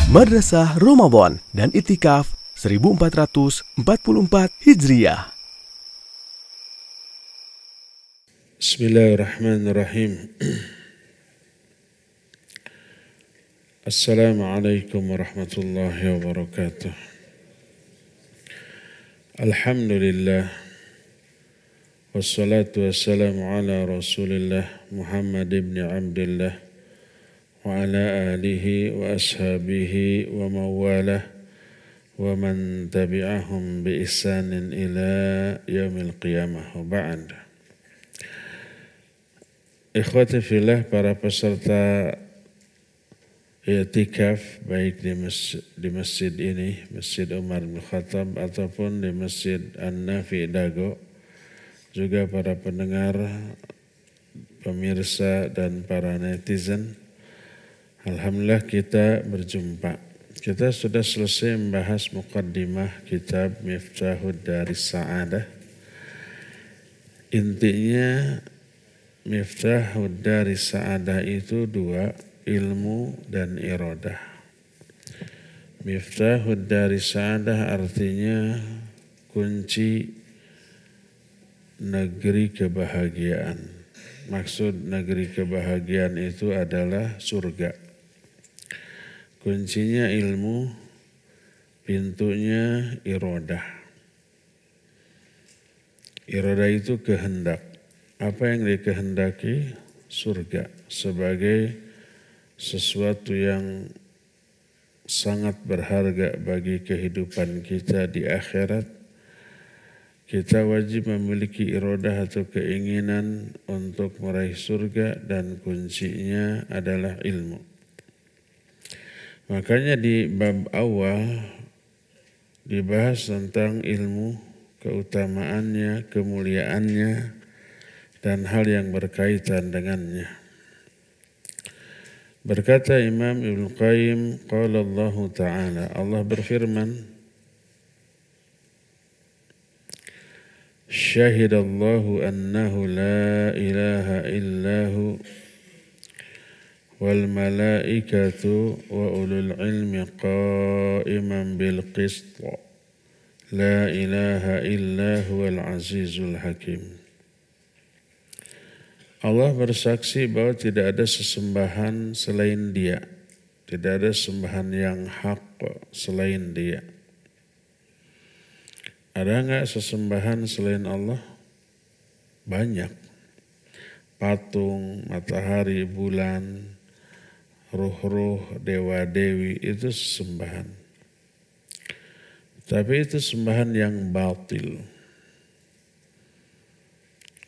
Madrasah Ramadan dan Itikaf 1444 Hijriah. Bismillahirrahmanirrahim. Assalamualaikum warahmatullahi wabarakatuh. Alhamdulillah. Wassalatu wassalamu ala Rasulillah Muhammad ibn Abdullah wa ala alihi wa ashabihi wa mawalah wa man tabi'ahum bi ihsanin ila yaumil qiyamah wa ba'd. Ikhwati fillah, para peserta i'tikaf baik di masjid ini, Masjid Umar bin Khattab ataupun di Masjid An-Nafi Dago, juga para pendengar, pemirsa dan para netizen. Alhamdulillah kita berjumpa. Kita sudah selesai membahas muqaddimah kitab Miftahud Daris Sa'adah. Intinya Miftahud Daris Sa'adah itu dua, ilmu dan iradah. Miftahud Daris Sa'adah artinya kunci negeri kebahagiaan. Maksud negeri kebahagiaan itu adalah surga. Kuncinya ilmu, pintunya iradah. Iradah itu kehendak. Apa yang dikehendaki? Surga sebagai sesuatu yang sangat berharga bagi kehidupan kita di akhirat. Kita wajib memiliki iradah atau keinginan untuk meraih surga, dan kuncinya adalah ilmu. Makanya di bab awal dibahas tentang ilmu, keutamaannya, kemuliaannya, dan hal yang berkaitan dengannya. Berkata Imam Ibnu Qayyim, qala Allah Ta'ala, Allah berfirman, syahidallahu annahu la ilaha illahu wal malaikatu wa ulul ilmi qa'iman bil qist la ilaha illahu wal azizul hakim. Allah bersaksi bahwa tidak ada sesembahan selain Dia. Tidak ada sembahan yang hak selain Dia. Ada enggak sesembahan selain Allah? Banyak. Patung, matahari, bulan, ruh-ruh, dewa-dewi, itu sesembahan. Tapi itu sembahan yang batil.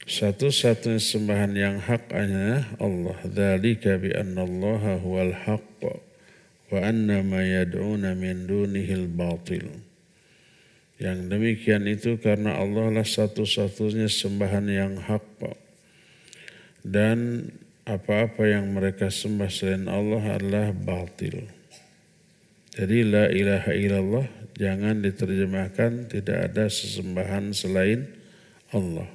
Satu-satunya sembahan yang hak hanya Allah. Dzalika bi anna Allaha huwal haqq wa anna ma yad'una min dunihil batil. Yang demikian itu karena Allah lah satu-satunya sembahan yang hak, dan apa-apa yang mereka sembah selain Allah adalah batil. Jadi la ilaha illallah jangan diterjemahkan tidak ada sesembahan selain Allah.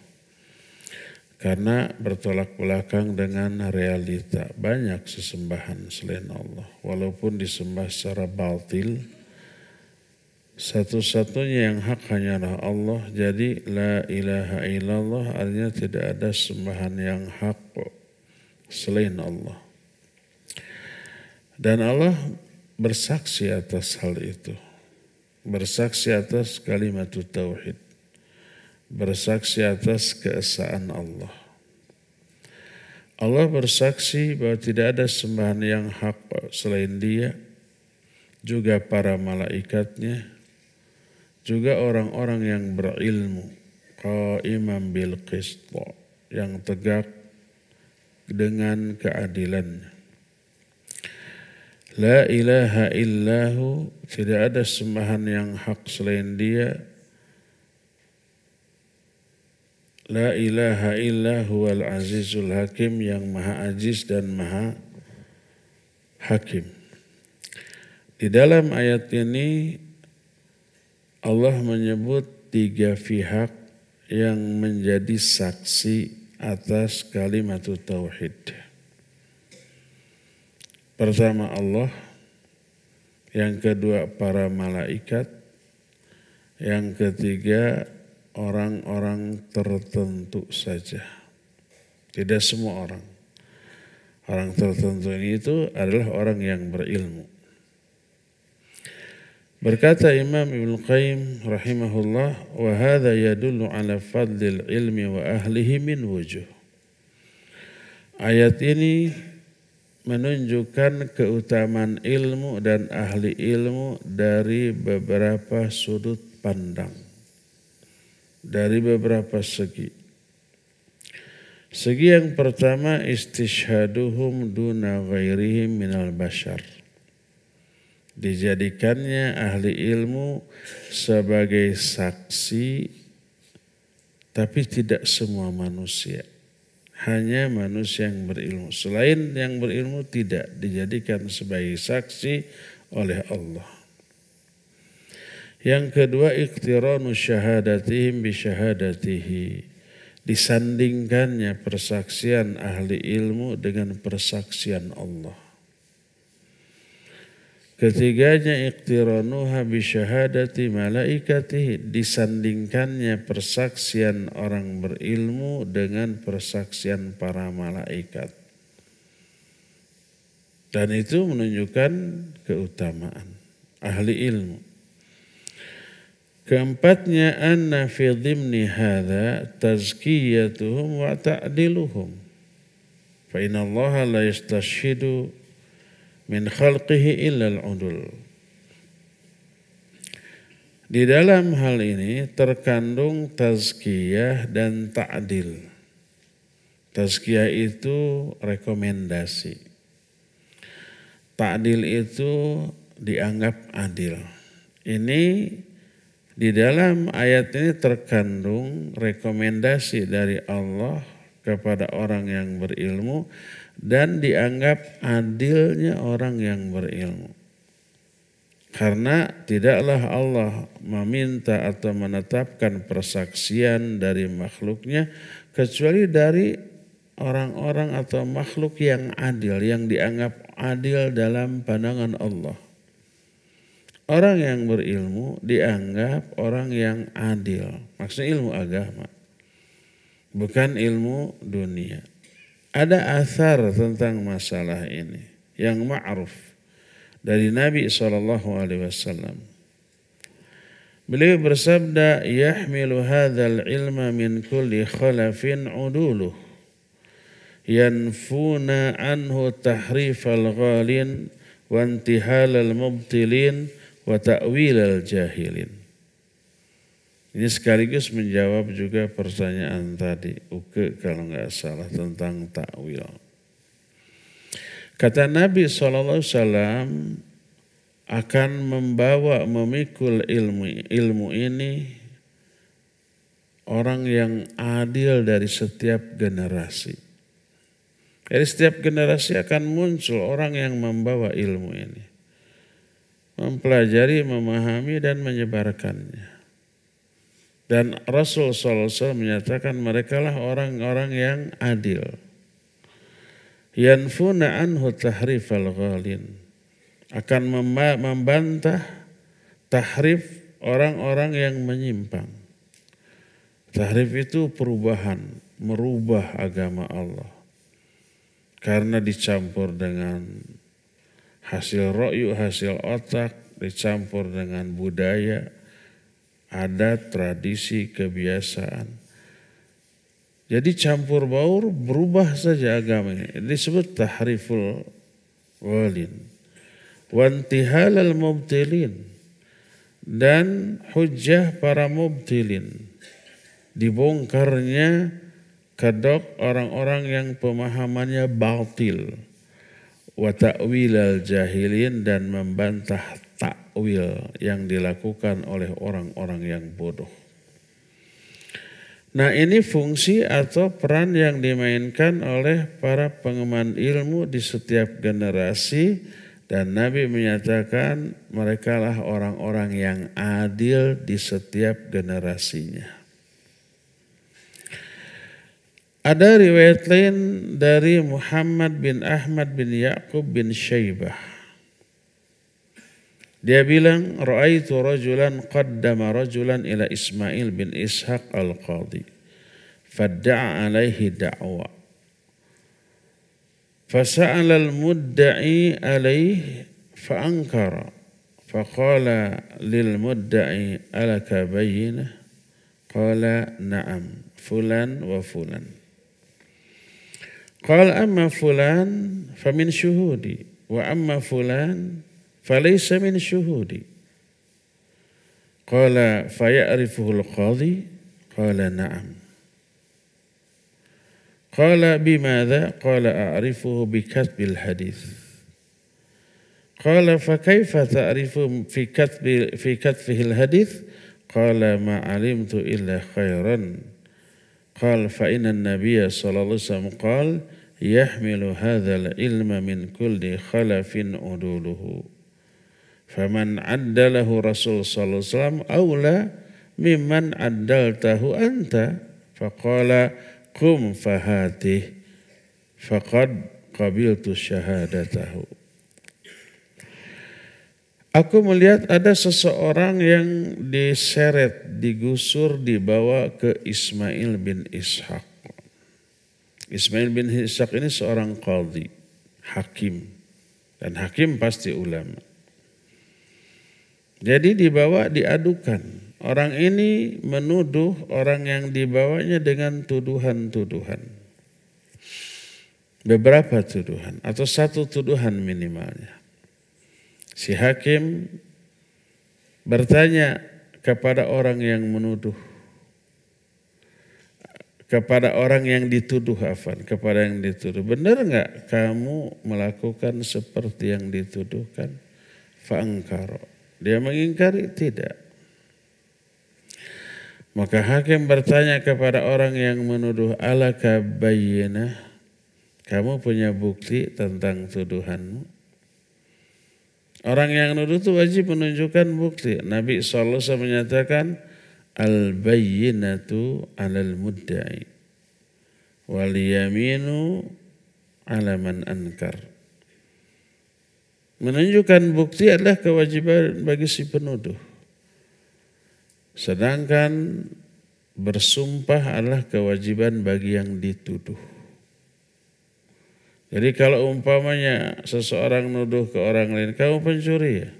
Karena bertolak belakang dengan realita. Banyak sesembahan selain Allah. Walaupun disembah secara batil, satu-satunya yang hak hanyalah Allah. Jadi la ilaha illallah artinya tidak ada sembahan yang hak selain Allah. Dan Allah bersaksi atas hal itu. Bersaksi atas kalimat tauhid. Bersaksi atas keesaan Allah. Allah bersaksi bahwa tidak ada sembahan yang hak selain Dia, juga para malaikatnya, juga orang-orang yang berilmu, qa'iman bil qist, yang tegak dengan keadilannya. La ilaha illahu, tidak ada sembahan yang hak selain Dia. La ilaha illa huwal azizul hakim, yang maha aziz dan maha hakim. Di dalam ayat ini Allah menyebut tiga pihak yang menjadi saksi atas kalimat tauhid. Pertama Allah, yang kedua para malaikat, yang ketiga orang-orang tertentu saja. Tidak semua orang. Orang tertentu ini itu adalah orang yang berilmu. Berkata Imam Ibnu Qayyim rahimahullah, wa hadza yadullu ala fadlil ilmi wa ahlihi min wujuh. Ayat ini menunjukkan keutamaan ilmu dan ahli ilmu dari beberapa sudut pandang, dari beberapa segi. Segi yang pertama, istishhaduhum duna ghairihim minal bashar. Dijadikannya ahli ilmu sebagai saksi, tapi tidak semua manusia. Hanya manusia yang berilmu. Selain yang berilmu tidak dijadikan sebagai saksi oleh Allah. Yang kedua, iqtiranu syahadatihim bi syahadatihi. Disandingkannya persaksian ahli ilmu dengan persaksian Allah. Ketiganya, iqtiranuha bi syahadati malaikatihi. Disandingkannya persaksian orang berilmu dengan persaksian para malaikat. Dan itu menunjukkan keutamaan ahli ilmu. Keempatnya, anna fi dhimni hadha tazkiyatuhum wa ta'diluhum. Fa inna Allah la yastashhidu min khalqihi illa al-udul. Di dalam hal ini terkandung tazkiyah dan ta'dil. Tazkiyah itu rekomendasi. Ta'dil itu dianggap adil. Ini di dalam ayat ini terkandung rekomendasi dari Allah kepada orang yang berilmu dan dianggap adilnya orang yang berilmu. Karena tidaklah Allah meminta atau menetapkan persaksian dari makhluknya kecuali dari orang-orang atau makhluk yang adil, yang dianggap adil dalam pandangan Allah. Orang yang berilmu dianggap orang yang adil. Maksudnya ilmu agama. Bukan ilmu dunia. Ada athar tentang masalah ini yang ma'ruf dari Nabi SAW. Beliau bersabda, yahmilu hadzal ilma min kulli khalafin uduluh. Yanfuna anhu tahrifal ghalin wa intihalal mubtilin wa ta'wilal jahilin. Ini sekaligus menjawab juga pertanyaan tadi, Uke kalau nggak salah tentang ta'wil. Kata Nabi SAW akan memikul ilmu ini orang yang adil dari setiap generasi. Dari setiap generasi akan muncul orang yang membawa ilmu ini. Mempelajari, memahami dan menyebarkannya. Dan Rasul SAW menyatakan mereka lah orang-orang yang adil. Yanfuna anhu tahrifal ghalin. Akan membantah tahrif orang-orang yang menyimpang. Tahrif itu perubahan, merubah agama Allah. Karena dicampur dengan hasil ro'yu, hasil otak, dicampur dengan budaya, adat, tradisi, kebiasaan. Jadi campur baur, berubah saja agamanya. Disebut tahriful ghalin. Wantihalal mubtilin. Dan hujjah para mubtilin. Dibongkarnya kedok orang-orang yang pemahamannya batil. Wa ta'wilal jahilin, dan membantah takwil yang dilakukan oleh orang-orang yang bodoh. Nah, ini fungsi atau peran yang dimainkan oleh para pengemban ilmu di setiap generasi, dan Nabi menyatakan mereka lah orang-orang yang adil di setiap generasinya. Ada riwayat lain dari Muhammad bin Ahmad bin Ya'qub bin Syaibah. Dia bilang, ra'aitu rajulan qaddama rajulan ila Ismail bin Ishaq al-Qadhi. Fadda'a alaihi da'wa. Fasa'ala al-mudda'i alaihi fa'ankara. Faqala lil-mudda'i alaka bayyinah. Qala na'am. Fulan wa fulan. Qala amma fulan famin syuhudi. Wa amma fulan falaysa min syuhudi. Qala faya'rifuhu al-qadhi. Qala na'am. Qala bimadha? Qala a'rifuhu bikatbil hadith. Qala fakaifa ta'rifu fi katfihi al-hadith? Qala ma 'alimtu illa khairan. Qala fa inna an-nabiyya sallallahu alaihi wasallam qala yahmilu hadzal ilma min kulli khalafin uduluhu. Faman 'addalahu Rasul sallallahu alaihi wasallam aula mimman 'addaltahu anta. Faqala qum fahatih faqad qabiltu syahadatahu. Aku melihat ada seseorang yang diseret, digusur, dibawa ke Ismail bin Ishaq. Ismail bin Ishaq ini seorang qadhi, hakim. Dan hakim pasti ulama. Jadi dibawa, diadukan. Orang ini menuduh orang yang dibawanya dengan tuduhan-tuduhan. Beberapa tuduhan atau satu tuduhan minimalnya. Si hakim bertanya kepada orang yang menuduh, kepada orang yang dituduh, kepada yang dituduh, benar enggak kamu melakukan seperti yang dituduhkan? Fa'angkaro. Dia mengingkari, tidak. Maka hakim bertanya kepada orang yang menuduh, alaka bayyinah, kamu punya bukti tentang tuduhanmu? Orang yang nuduh itu wajib menunjukkan bukti. Nabi SAW menyatakan, al-bayyinatu alal mudda'i wal yaminu ala man ankar. Menunjukkan bukti adalah kewajiban bagi si penuduh. Sedangkan bersumpah adalah kewajiban bagi yang dituduh. Jadi kalau umpamanya seseorang nuduh ke orang lain, kamu pencuri ya?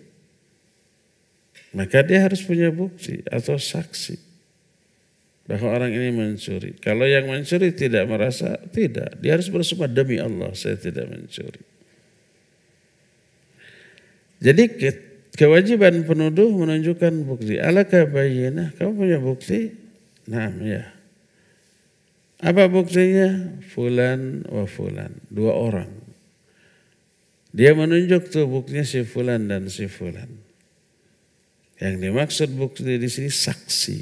Maka dia harus punya bukti atau saksi bahwa orang ini mencuri. Kalau yang mencuri tidak merasa, tidak. Dia harus bersumpah, demi Allah saya tidak mencuri. Jadi kewajiban penuduh menunjukkan bukti. Alaka bayyinah, kamu punya bukti? Naam ya. Apa buktinya? Fulan wa fulan. Dua orang. Dia menunjuk tuh buktinya si fulan dan si fulan. Yang dimaksud bukti di sini saksi.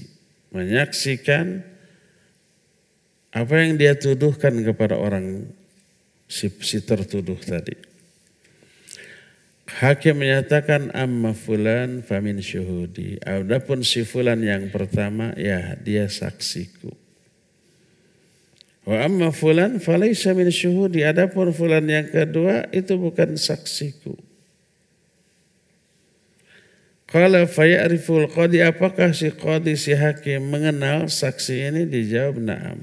Menyaksikan apa yang dia tuduhkan kepada orang si tertuduh tadi. Hakim menyatakan amma fulan famin syuhudi. Adapun si fulan yang pertama, ya dia saksiku. Wa amma fulan falaysa min syuhudi. Adapun fulan yang kedua itu bukan saksiku. Qala faya'riful qadi, apakah si qadi, si hakim mengenal saksi ini? Dijawab na'am.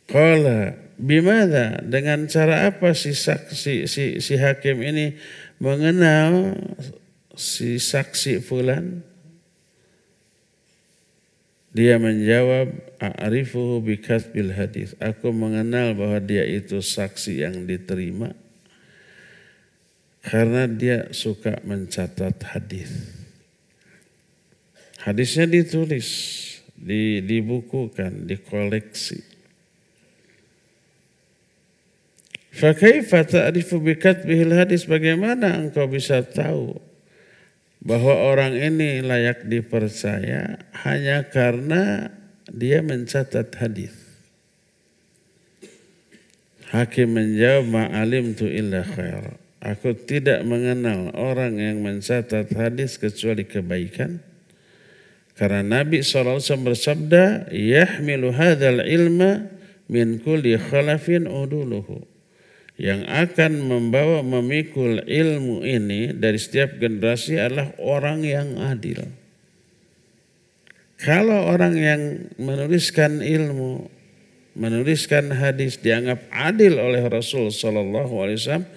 Qala bimadha, dengan cara apa si saksi si hakim ini mengenal si saksi fulan? Dia menjawab, a'rifuhu bikatbil hadis. Aku mengenal bahwa dia itu saksi yang diterima karena dia suka mencatat hadis. Hadisnya ditulis, dibukukan, dikoleksi. Fa kaifa ta'rifu bikatbil hadis? Bagaimana engkau bisa tahu bahwa orang ini layak dipercaya hanya karena dia mencatat hadis? Hakim menjawab, ma'alimtu illa khair. Aku tidak mengenal orang yang mencatat hadis kecuali kebaikan. Karena Nabi SAW bersabda, yahmilu hadzal ilma min kulli khalafin uduluhu. yang akan membawa memikul ilmu ini dari setiap generasi adalah orang yang adil. Kalau orang yang menuliskan ilmu, menuliskan hadis dianggap adil oleh Rasul Sallallahu Alaihi Wasallam,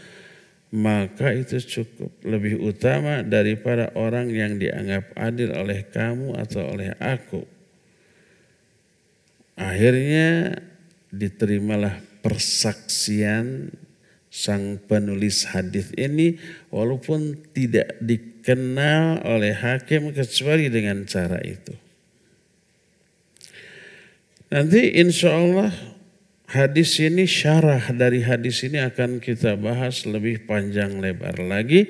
maka itu cukup, lebih utama daripada orang yang dianggap adil oleh kamu atau oleh aku. Akhirnya diterimalah persaksian sang penulis hadis ini walaupun tidak dikenal oleh hakim kecuali dengan cara itu. Nanti insya Allah hadis ini, syarah dari hadis ini akan kita bahas lebih panjang lebar lagi.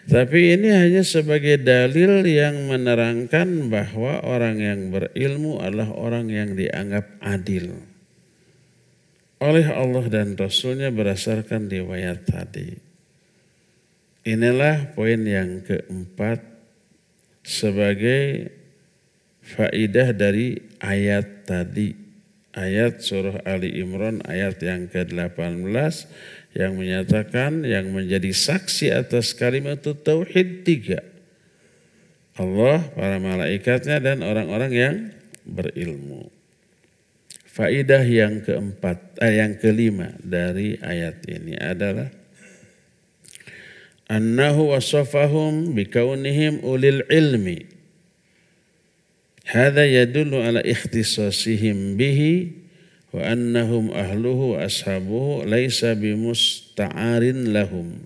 Tapi ini hanya sebagai dalil yang menerangkan bahwa orang yang berilmu adalah orang yang dianggap adil oleh Allah dan Rasulnya berdasarkan riwayat tadi. Inilah poin yang keempat sebagai faidah dari ayat tadi. Ayat surah Ali Imran ayat yang ke-18 yang menyatakan yang menjadi saksi atas kalimat tauhid 3. Allah, para malaikatnya dan orang-orang yang berilmu. Faidah yang keempat, yang kelima dari ayat ini adalah annahu wasafahum bikaunihim ulil ilmi. Hadza yadullu ala ikhtisasihim bihi wa annahum ahluhu ashabuhu laisa bimusta'arin lahum.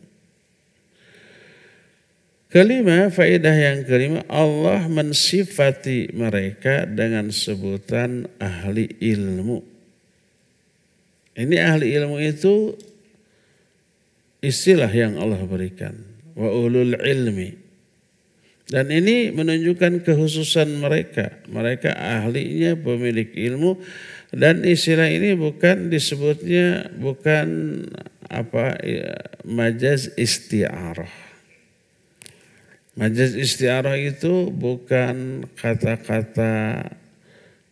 Kelima, faedah yang kelima, Allah mensifati mereka dengan sebutan ahli ilmu. Ini ahli ilmu itu istilah yang Allah berikan. Wa ulul ilmi. Dan ini menunjukkan kekhususan mereka. Mereka ahlinya pemilik ilmu. Dan istilah ini bukan disebutnya, bukan majaz isti'arah. Majaz isti'arah itu bukan kata-kata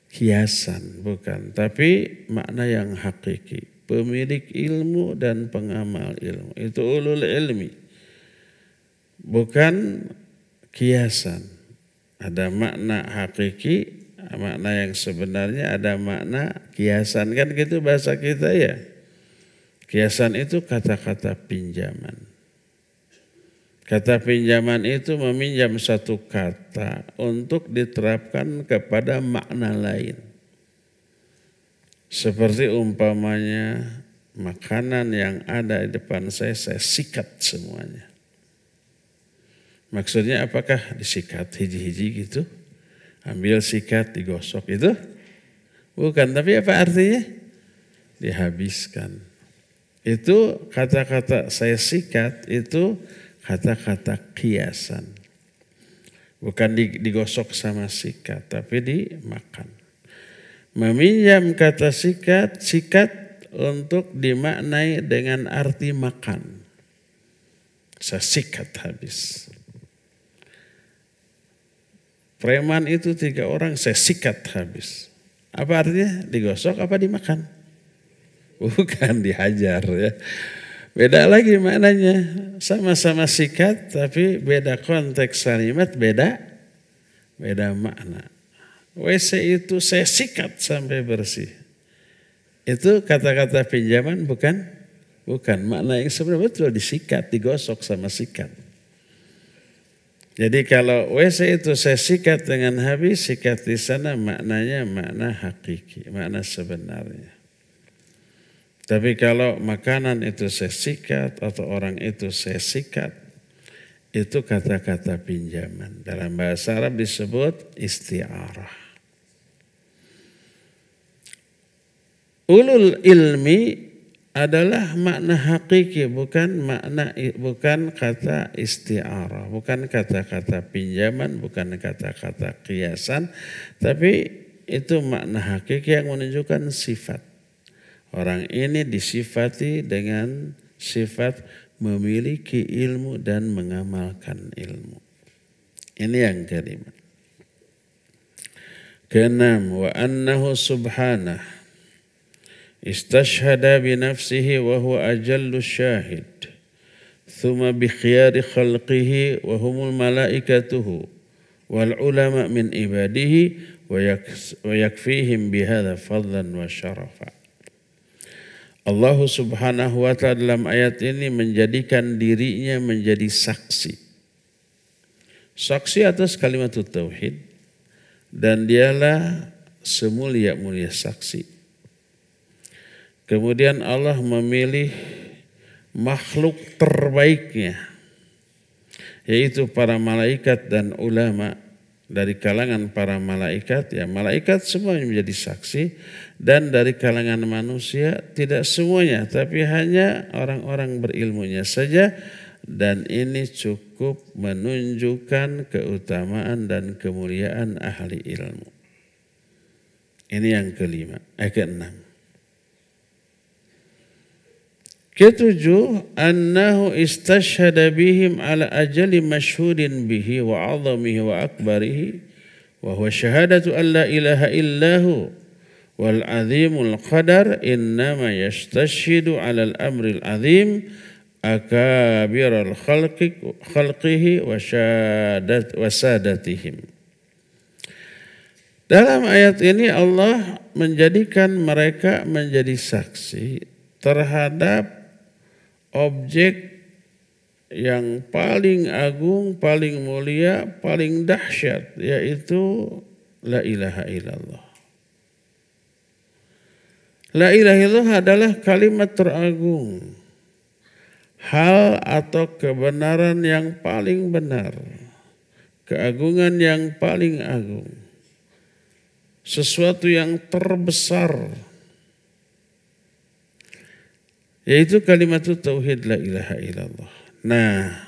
kiasan, bukan. Tapi makna yang hakiki. Pemilik ilmu dan pengamal ilmu. Itu ulul ilmi. Bukan kiasan. Ada makna hakiki, makna yang sebenarnya, ada makna kiasan. Kan gitu bahasa kita ya. Kiasan itu kata-kata pinjaman. Kata pinjaman itu meminjam satu kata untuk diterapkan kepada makna lain. Seperti umpamanya makanan yang ada di depan saya sikat semuanya. Maksudnya apakah disikat hiji-hiji gitu? Ambil sikat digosok itu? Bukan, tapi apa artinya? Dihabiskan. Itu kata-kata saya sikat itu kata-kata kiasan. Bukan digosok sama sikat, tapi dimakan. Meminjam kata sikat untuk dimaknai dengan arti makan. Saya sikat habis. Preman itu 3 orang saya sikat habis. Apa artinya? Digosok apa dimakan? Bukan, dihajar ya. Beda lagi maknanya, sama-sama sikat tapi beda konteks kalimat, beda makna. WC itu saya sikat sampai bersih. Itu kata-kata pinjaman bukan? Bukan, makna yang sebenarnya betul disikat, digosok sama sikat. Jadi kalau WC itu saya sikat dengan habis, sikat di sana maknanya makna hakiki, makna sebenarnya. Tapi kalau makanan itu saya sikat atau orang itu saya sikat, itu kata-kata pinjaman. Dalam bahasa Arab disebut isti'arah. Ulul ilmi adalah makna hakiki, bukan kata isti'arah, bukan kata-kata pinjaman, bukan kata-kata kiasan, tapi itu makna hakiki yang menunjukkan sifat. Orang ini disifati dengan sifat memiliki ilmu dan mengamalkan ilmu. Ini yang kelima. Keenam, wa annahu subhanah Istashhada bi nafsihi wa huwa ajallu syahid. Thumma bi khiyari khalqihi wa humul malaikatuhu wal ulama min ibadihi wa yakfihim bihadza fadlan wa syarafa. Allah Subhanahu wa ta'ala dalam ayat ini menjadikan dirinya menjadi saksi. Saksi atas kalimat tauhid, dan dialah semulia-mulia saksi. Kemudian Allah memilih makhluk terbaiknya, yaitu para malaikat dan ulama. Dari kalangan para malaikat, ya malaikat semuanya menjadi saksi, dan dari kalangan manusia tidak semuanya, tapi hanya orang-orang berilmunya saja, dan ini cukup menunjukkan keutamaan dan kemuliaan ahli ilmu. Ini yang keenam. Ketujuh, annahu istashhada bihim ala ajali masyhudin bihi wa azamihi wa akbarihi wa huwa syahadatu an la ilaha illahu wal azimul qadar innama yastashhidu ala al-amril azim akabiral khalqihi wa sadatihim. Dalam ayat ini Allah menjadikan mereka menjadi saksi terhadap objek yang paling agung, paling mulia, paling dahsyat, yaitu la ilaha illallah. La ilaha illallah adalah kalimat teragung, hal atau kebenaran yang paling benar, keagungan yang paling agung, sesuatu yang terbesar, yaitu kalimat tauhid la ilaha illallah. Nah,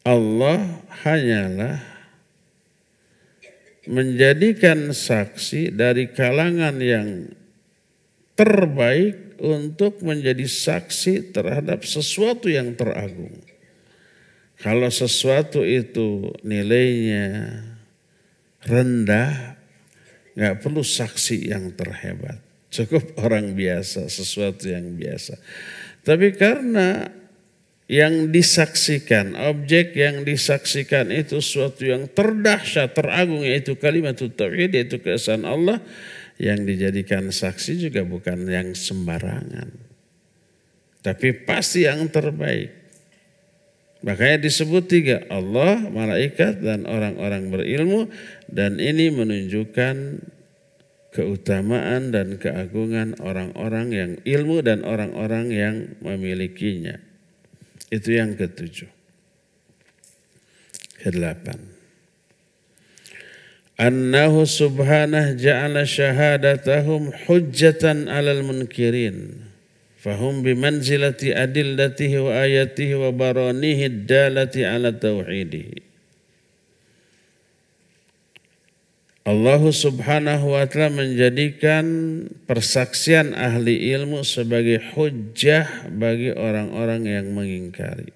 Allah hanyalah menjadikan saksi dari kalangan yang terbaik untuk menjadi saksi terhadap sesuatu yang teragung. Kalau sesuatu itu nilainya rendah, nggak perlu saksi yang terhebat. Cukup orang biasa, sesuatu yang biasa. Tapi karena yang disaksikan, objek yang disaksikan itu sesuatu yang terdahsyat, teragung, yaitu kalimat tauhid, yaitu keesaan Allah, yang dijadikan saksi juga bukan yang sembarangan, tapi pasti yang terbaik. Makanya disebut tiga, Allah, malaikat, dan orang-orang berilmu, dan ini menunjukkan keutamaan dan keagungan orang-orang yang ilmu dan orang-orang yang memilikinya. Itu yang ketujuh. Kedelapan. Annahu subhanah ja'ala syahadatahum hujjatan alal munkirin. Fahum bimanzilati adillatihi wa ayatihi wa baranihi dalati ala tauhidihi. Allah Subhanahu wa ta'ala menjadikan persaksian ahli ilmu sebagai hujjah bagi orang-orang yang mengingkari.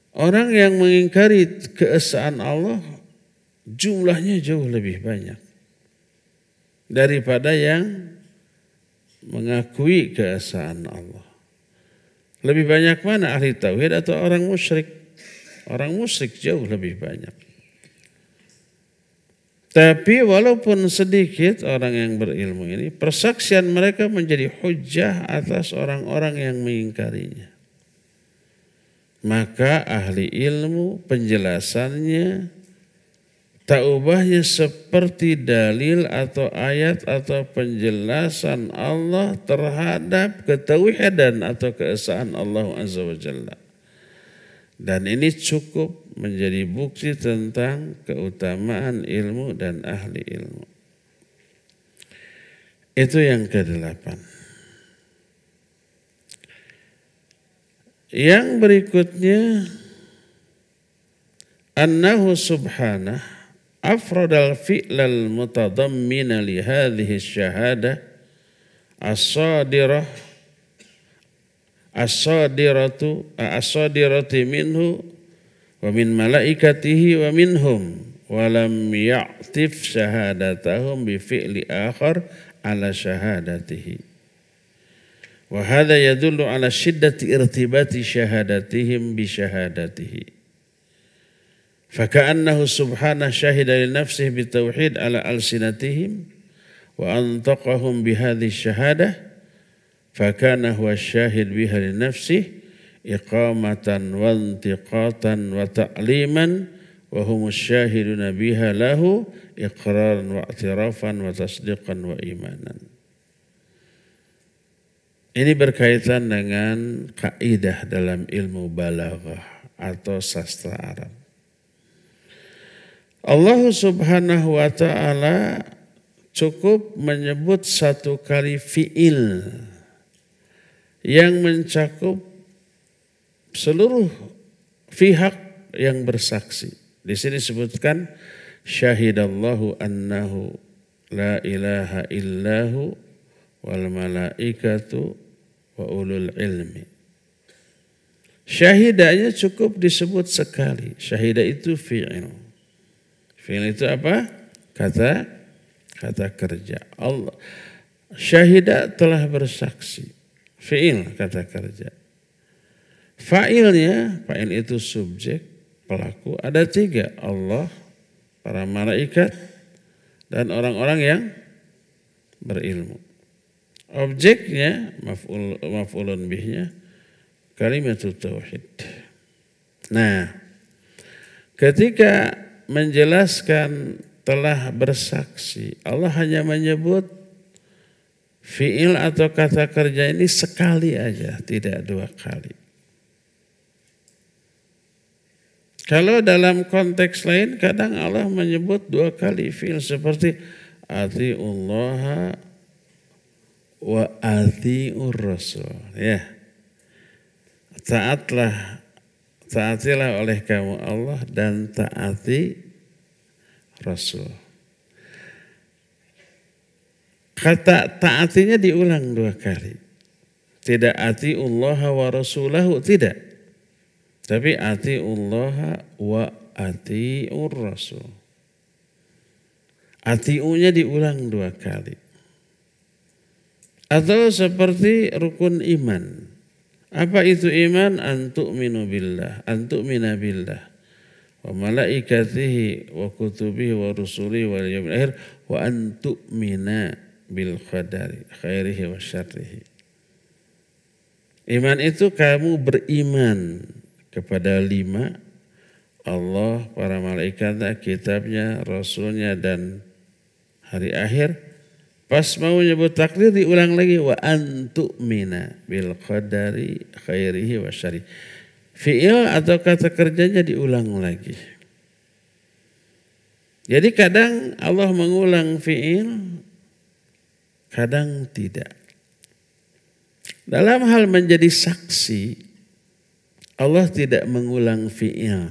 Orang yang mengingkari keesaan Allah jumlahnya jauh lebih banyak daripada yang mengakui keesaan Allah. Lebih banyak mana, ahli tauhid atau orang musyrik? Orang musyrik jauh lebih banyak. Tapi walaupun sedikit orang yang berilmu ini, persaksian mereka menjadi hujjah atas orang-orang yang mengingkarinya. Maka ahli ilmu penjelasannya tak ubahnya seperti dalil atau ayat atau penjelasan Allah terhadap ketauhidan atau keesaan Allah Azza wa Jalla. Dan ini cukup menjadi bukti tentang keutamaan ilmu dan ahli ilmu. Itu yang kedelapan. Yang berikutnya, annahu subhanah afradal fi'lal mutadammina li hadhihi syahadah as-sadirati minhu wa min malaikatihi wa minhum wa lam ya'tif syahadatahum bi fi'li akhar ala syahadatihi. Wa hadha yadullu ala syiddati irtibati syahadatihim bi syahadatihi. Faka'annahu subhanahu syahida li nafsihi bitauhid ala alsinatihim wa antaqahum bihadhi syahadah fakana huwa syahid biha li nafsihi iqamatan wa intiqatan wa ta'liman wa humus syahiduna biha lahu iqraran wa i'tirafan wa tasdiqan wa imanan. Ini berkaitan dengan kaidah dalam ilmu balaghah atau sastra Arab. Allah subhanahu wa ta'ala cukup menyebut satu kali fi'il yang mencakup seluruh pihak yang bersaksi. Di sini disebutkan syahidallahu annahu la ilaha illahu wal malaikatu wa ulul ilmi. Syahidanya cukup disebut sekali. Syahidah itu fi'il. Fi'il itu apa? Kata kerja. Allah syahidah telah bersaksi. Fi'il kata kerja. Fa'ilnya, fa'il itu subjek, pelaku. Ada 3, Allah, para malaikat, dan orang-orang yang berilmu. Objeknya, maf'ulun bihnya, kalimatut tauhid. Nah, ketika menjelaskan telah bersaksi, Allah hanya menyebut fi'il atau kata kerja ini sekali aja, tidak 2 kali. Kalau dalam konteks lain kadang Allah menyebut 2 kali fi'il seperti atiullaha wa atiur rasul, ya. Taatilah oleh kamu Allah dan taati Rasul. Kata taatinya diulang 2 kali. Tidak atiullaha wa rasulahu, tidak. Tapi atiullaha wa atiur rasul. Atiunya diulang 2 kali. Atau seperti rukun iman. Apa itu iman? Antu'minu billah, antu'mina billah wa malaikatihi wa kutubihi wa rusulihi wal yawmil akhir wa antu'mina bil qadari khairihi wa syarrihi. Iman itu kamu beriman kepada 5, Allah, para malaikat, kitabnya, rasulnya, dan hari akhir. Pas mau nyebut takdir diulang lagi wa antu'mina bil qadari khairihi wa syarrihi. Fi'il atau kata kerjanya diulang lagi. Jadi kadang Allah mengulang fi'il, kadang tidak. Dalam hal menjadi saksi, Allah tidak mengulang fi'il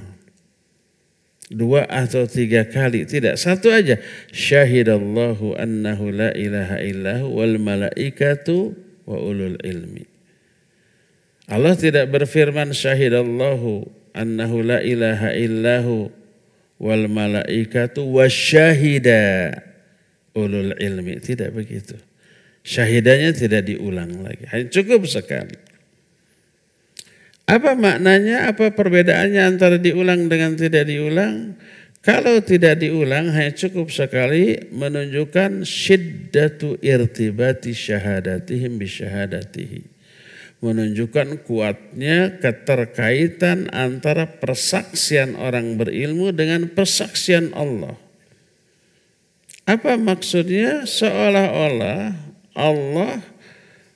2 atau 3 kali, tidak, 1 aja. Syahidallahu annahu la ilaha illahu wal malaikatu wa ulul ilmi. Allah tidak berfirman syahidallahu annahu la ilaha illahu wal malaikatu wasyahida ulul ilmi. Tidak begitu. Syahidanya tidak diulang lagi. Hanya cukup sekali. Apa maknanya, apa perbedaannya antara diulang dengan tidak diulang? Kalau tidak diulang hanya cukup sekali menunjukkan syiddatu irtibati syahadatihim bisyahadatihi. Menunjukkan kuatnya keterkaitan antara persaksian orang berilmu dengan persaksian Allah. Apa maksudnya? Seolah-olah Allah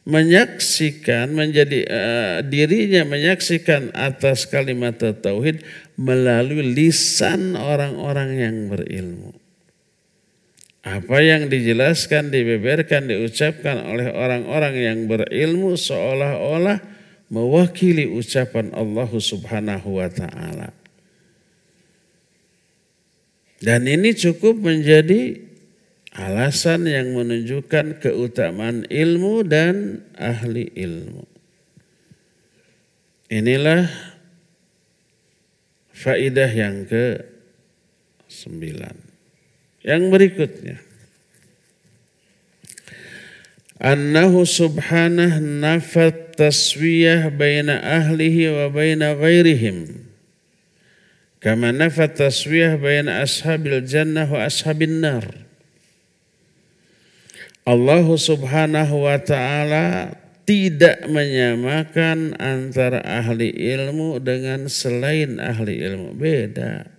menyaksikan, menjadi dirinya menyaksikan atas kalimat tauhid melalui lisan orang-orang yang berilmu. Apa yang dijelaskan, dibeberkan, diucapkan oleh orang-orang yang berilmu seolah-olah mewakili ucapan Allah Subhanahu wa ta'ala. Dan ini cukup menjadi alasan yang menunjukkan keutamaan ilmu dan ahli ilmu. Inilah faidah yang ke-9. Yang berikutnya, annahu subhanah nafat taswiyah baina ahlihi wa baina ghairihim kama nafat taswiyah baina ashabil jannah wa ashabin nar. Allah subhanahu wa ta'ala tidak menyamakan antara ahli ilmu dengan selain ahli ilmu. Beda.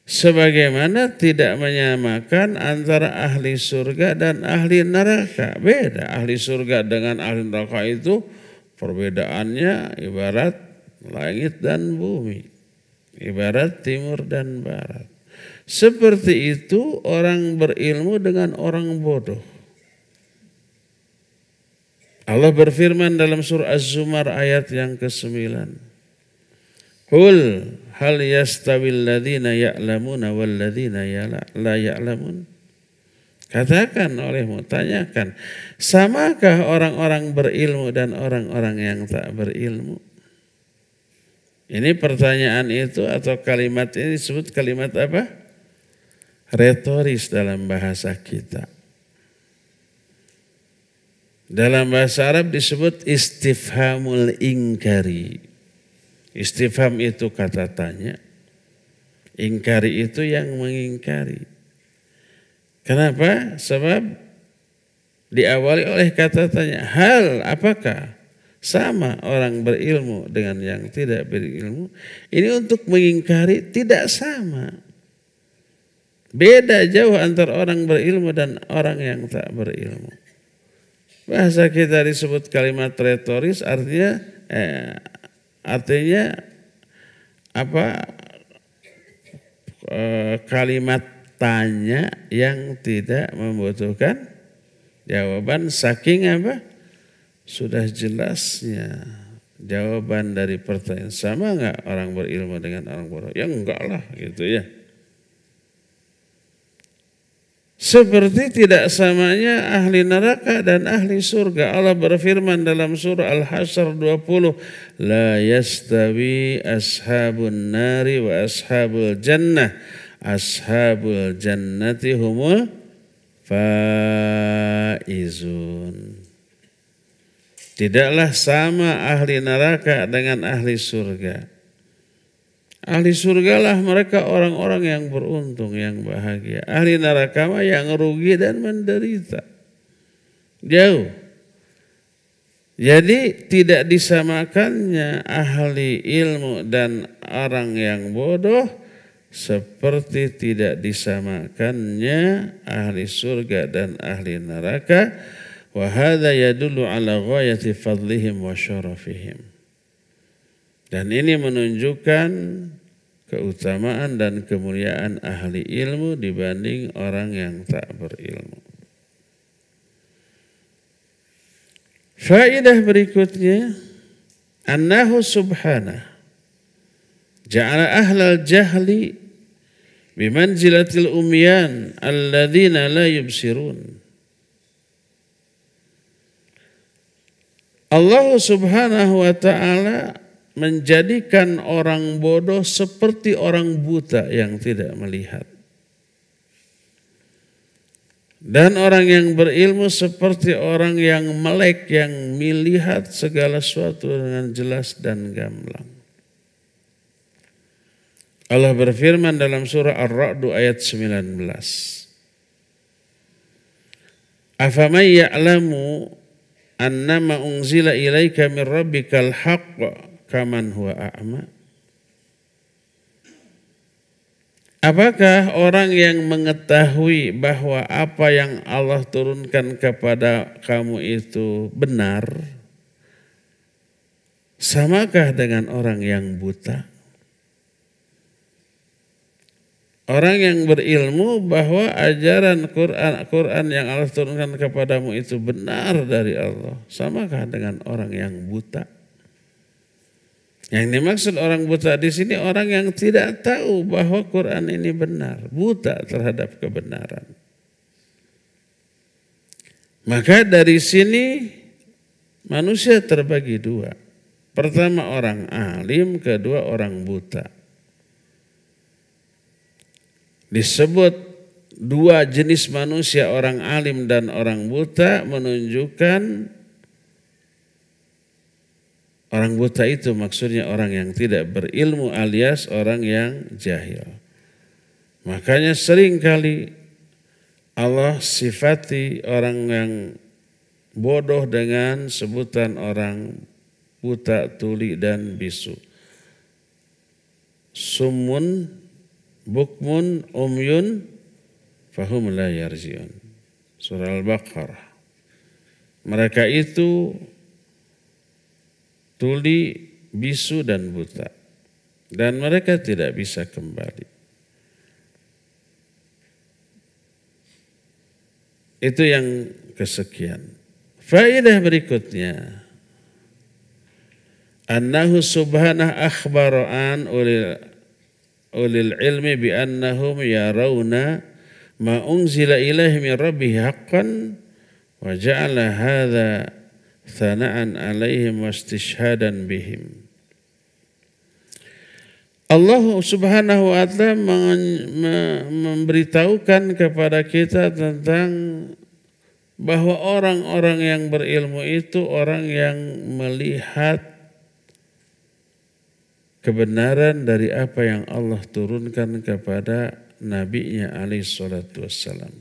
Sebagaimana tidak menyamakan antara ahli surga dan ahli neraka. Beda. Ahli surga dengan ahli neraka itu perbedaannya ibarat langit dan bumi. Ibarat timur dan barat. Seperti itu orang berilmu dengan orang bodoh. Allah berfirman dalam surah Az-Zumar ayat yang ke-9. Qul hal yastawil ladzina ya'lamuna wal ladzina la ya'lamun. Katakan olehmu, tanyakan, samakah orang-orang berilmu dan orang-orang yang tak berilmu? Ini pertanyaan itu atau kalimat ini disebut kalimat apa? Retoris dalam bahasa kita. Dalam bahasa Arab disebut istifhamul ingkari. Istifham itu kata tanya. Ingkari itu yang mengingkari. Kenapa? Sebab diawali oleh kata tanya. Hal apakah sama orang berilmu dengan yang tidak berilmu? Ini untuk mengingkari tidak sama. Beda jauh antara orang berilmu dan orang yang tak berilmu. Bahasa kita disebut kalimat retoris artinya apa? Kalimat tanya yang tidak membutuhkan jawaban saking apa? Sudah jelasnya jawaban dari pertanyaan. Sama enggak orang berilmu dengan orang bodoh? Ya enggak lah gitu ya. Seperti tidak samanya ahli neraka dan ahli surga. Allah berfirman dalam surah Al-Hasyr 20, la yastawi ashabun nari wa ashabul jannah. Ashabul jannati humul faizun. Tidaklah sama ahli neraka dengan ahli surga. Ahli surgalah mereka orang-orang yang beruntung, yang bahagia. Ahli neraka mah yang rugi dan menderita. Jauh. Jadi tidak disamakannya ahli ilmu dan orang yang bodoh seperti tidak disamakannya ahli surga dan ahli neraka. Wa hadza yadullu ala ghayati fadlihim wa syarafihim. Dan ini menunjukkan keutamaan dan kemuliaan ahli ilmu dibanding orang yang tak berilmu. Faedah berikutnya, annahu subhanah ja'ala ahlal jahli bimanzilatil umyan alladzina la yubsirun. Allah subhanahu wa ta'ala menjadikan orang bodoh seperti orang buta yang tidak melihat. Dan orang yang berilmu seperti orang yang melek yang melihat segala sesuatu dengan jelas dan gamblang. Allah berfirman dalam surah Ar-Ra'd ayat 19. Afaman ya'lamu annama unzila ilaika min rabbikal haqq kaman huwa a'ma. Apakah orang yang mengetahui bahwa apa yang Allah turunkan kepada kamu itu benar, samakah dengan orang yang buta? Orang yang berilmu bahwa ajaran Quran yang Allah turunkan kepadamu itu benar dari Allah, samakah dengan orang yang buta? Yang dimaksud orang buta di sini orang yang tidak tahu bahwa Quran ini benar, buta terhadap kebenaran. Maka dari sini manusia terbagi dua. Pertama orang alim, kedua orang buta. Disebut dua jenis manusia, orang alim dan orang buta, menunjukkan orang buta itu maksudnya orang yang tidak berilmu alias orang yang jahil. Makanya seringkali Allah sifati orang yang bodoh dengan sebutan orang buta, tuli dan bisu. Summun, bukmun, umyun, fahum la yarji'un. Surah Al-Baqarah. Mereka itu tuli, bisu dan buta. Dan mereka tidak bisa kembali. Itu yang kesekian. Faedah berikutnya. Annahu subhanah akhbara'an ulil ilmi bi annahum yarawna ma unzila ilaihi min rabbih haqqan wa ja'ala hadha thana'an alaihim wa istishhadan bihim. Allah subhanahu wa ta'ala memberitahukan kepada kita tentang bahwa orang-orang yang berilmu itu orang yang melihat kebenaran dari apa yang Allah turunkan kepada nabinya alaihi salatu wassalam.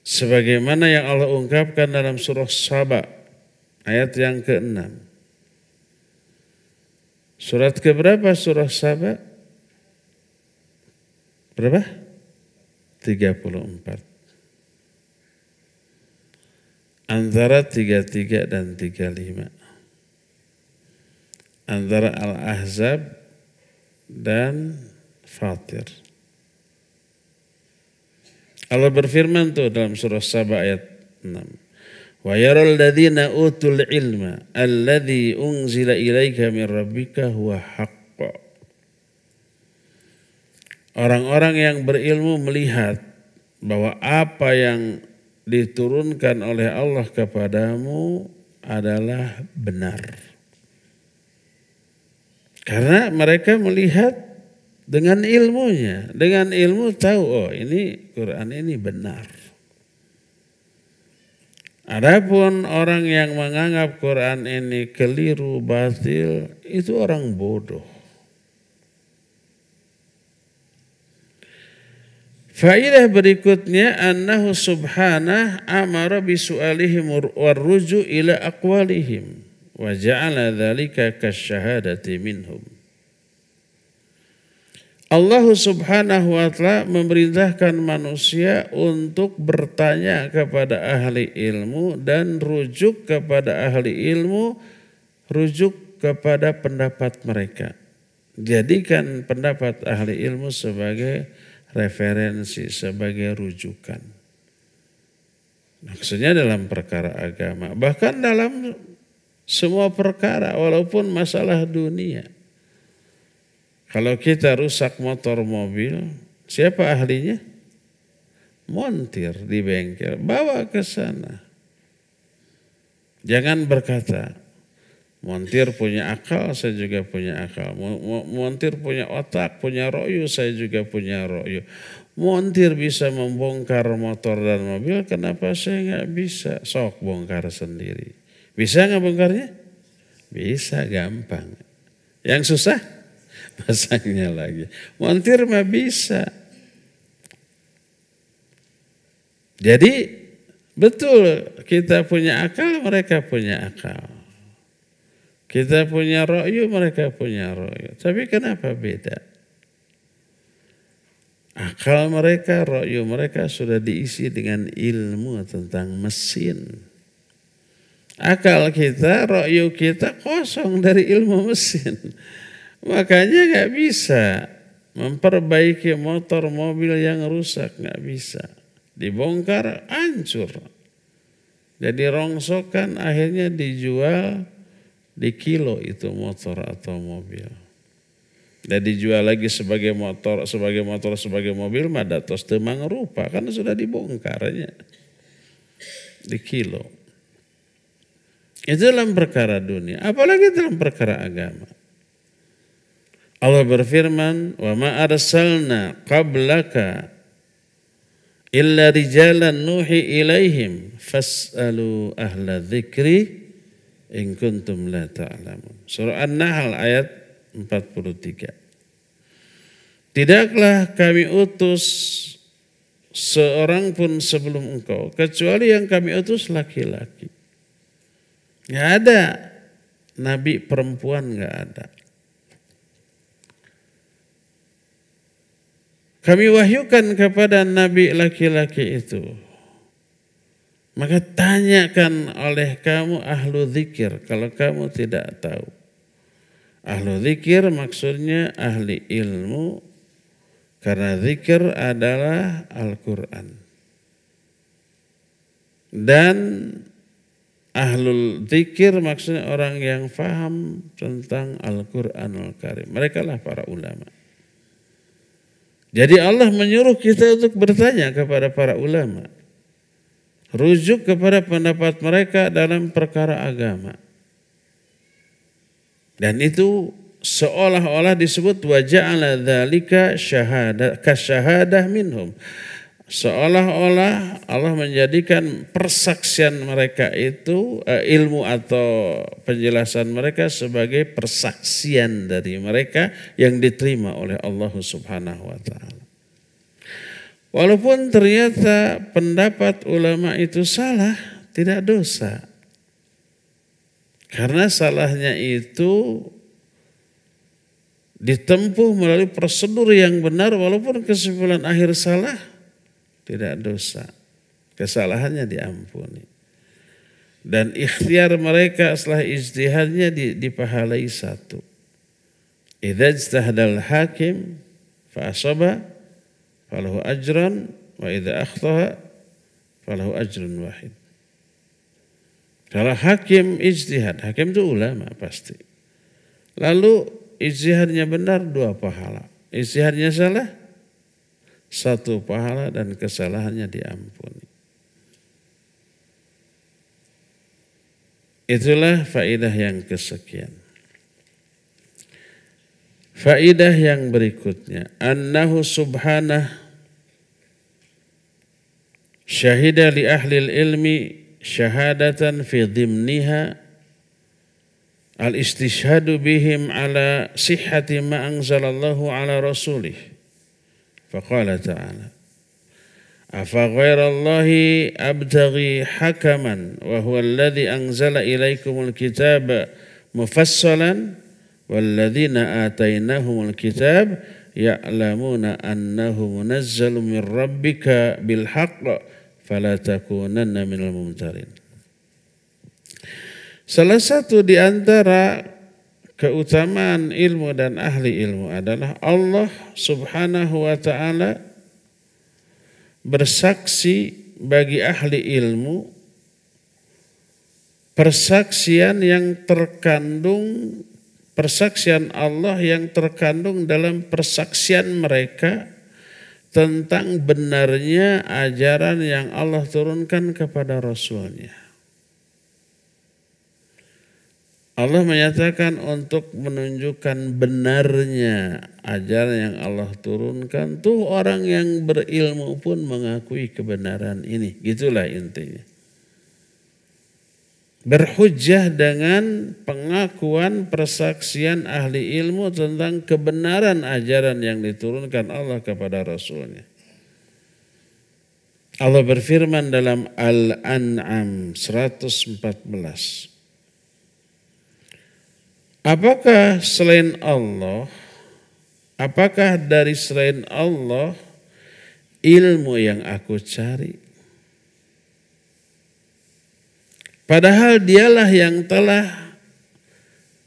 Sebagaimana yang Allah ungkapkan dalam surah Saba ayat yang ke-6. Surat keberapa surah Saba? Berapa? 34. Antara 33 dan 35. Antara Al-Ahzab dan Fatir. Allah berfirman tuh dalam surah Saba ayat 6. Wa yaral ladzina utul ilma alladzi unzila ilaika min rabbika huwa haqq. Orang-orang yang berilmu melihat bahwa apa yang diturunkan oleh Allah kepadamu adalah benar. Karena mereka melihat dengan ilmunya, dengan ilmu tahu oh ini Quran ini benar. Adapun orang yang menganggap Quran ini keliru, batil, itu orang bodoh. Faedah berikutnya annahu subhanah amara bisu'alihim warruju ila aqwalihim wa ja'ala dzalika kasyahadati minhum. Allah subhanahu wa ta'ala memerintahkan manusia untuk bertanya kepada ahli ilmu dan rujuk kepada ahli ilmu, rujuk kepada pendapat mereka. Jadikan pendapat ahli ilmu sebagai referensi, sebagai rujukan. Maksudnya dalam perkara agama, bahkan dalam semua perkara walaupun masalah dunia. Kalau kita rusak motor mobil, siapa ahlinya? Montir di bengkel, bawa ke sana. Jangan berkata, montir punya akal, saya juga punya akal. Montir punya otak, punya royu, saya juga punya royu. Montir bisa membongkar motor dan mobil, kenapa saya nggak bisa? Sok bongkar sendiri. Bisa nggak bongkarnya? Bisa, gampang. Yang susah? Pasangnya lagi. Montir mah bisa. Jadi betul kita punya akal, mereka punya akal. Kita punya ro'yu, mereka punya ro'yu. Tapi kenapa beda? Akal mereka, ro'yu mereka sudah diisi dengan ilmu tentang mesin. Akal kita, ro'yu kita kosong dari ilmu mesin. Makanya gak bisa memperbaiki motor mobil yang rusak, gak bisa. Dibongkar, hancur. Jadi rongsokan akhirnya dijual di kilo itu motor atau mobil. Dan dijual lagi sebagai motor, sebagai mobil, madatos temang rupa karena sudah dibongkarnya di kilo. Itu dalam perkara dunia, apalagi dalam perkara agama. Allah berfirman, "Wa ma arsalna qablaka illa rijalan nuhi ilaihim fas'alu ahla dzikri in kuntum la ta'lamun. Surah An-Nahl ayat 43. Tidaklah kami utus seorang pun sebelum engkau kecuali yang kami utus laki-laki. Nggak ada nabi perempuan, nggak ada. Kami wahyukan kepada nabi laki-laki itu. Maka tanyakan oleh kamu ahlu dzikir kalau kamu tidak tahu. Ahlu dzikir maksudnya ahli ilmu, karena dzikir adalah Al-Quran. Dan ahlul dzikir maksudnya orang yang faham tentang Al-Quranul Karim. Mereka lah para ulama. Jadi Allah menyuruh kita untuk bertanya kepada para ulama. Rujuk kepada pendapat mereka dalam perkara agama. Dan itu seolah-olah disebut wa ja'ala dzalika kasyahadah minhum. Seolah-olah Allah menjadikan persaksian mereka itu, ilmu atau penjelasan mereka sebagai persaksian dari mereka yang diterima oleh Allah Subhanahu wa ta'ala. Walaupun ternyata pendapat ulama itu salah, tidak dosa. Karena salahnya itu ditempuh melalui prosedur yang benar, walaupun kesimpulan akhir salah, tidak dosa. Kesalahannya diampuni. Dan ikhtiar mereka setelah ijtihadnya dipahalai satu. Idza ijtahadal hakim fa asaba falahu ajran wa idza akhtaha falahu ajrun wahid. Kalau hakim ijtihad, hakim itu ulama pasti. Lalu ijtihadnya benar 2 pahala. Ijtihadnya salah 1 pahala dan kesalahannya diampuni. Itulah faidah yang kesekian. Faidah yang berikutnya, annahu subhanah syahida li ahli ilmi syahadatan fi dhimniha al-istishhadu bihim ala sihhati ma anzalallahu ala rasulih. Faqala ta'ala afa ghairallahi abtaghi hakaman wa huwa alladhi anzala ilaikumul kitaba mufassalan walladzina atainahumul kitab ya'lamuna annahu munazzalun min rabbika bil haqq fala takunanna minal mumtarin. Salah satu di antara keutamaan ilmu dan ahli ilmu adalah Allah Subhanahu wa ta'ala bersaksi bagi ahli ilmu persaksian Allah yang terkandung dalam persaksian mereka tentang benarnya ajaran yang Allah turunkan kepada Rasulnya. Allah menyatakan untuk menunjukkan benarnya ajaran yang Allah turunkan, tuh orang yang berilmu pun mengakui kebenaran ini. Gitulah intinya. Berhujjah dengan pengakuan persaksian ahli ilmu tentang kebenaran ajaran yang diturunkan Allah kepada Rasulnya. Allah berfirman dalam Al-An'am 114. Apakah dari selain Allah ilmu yang aku cari? Padahal dialah yang telah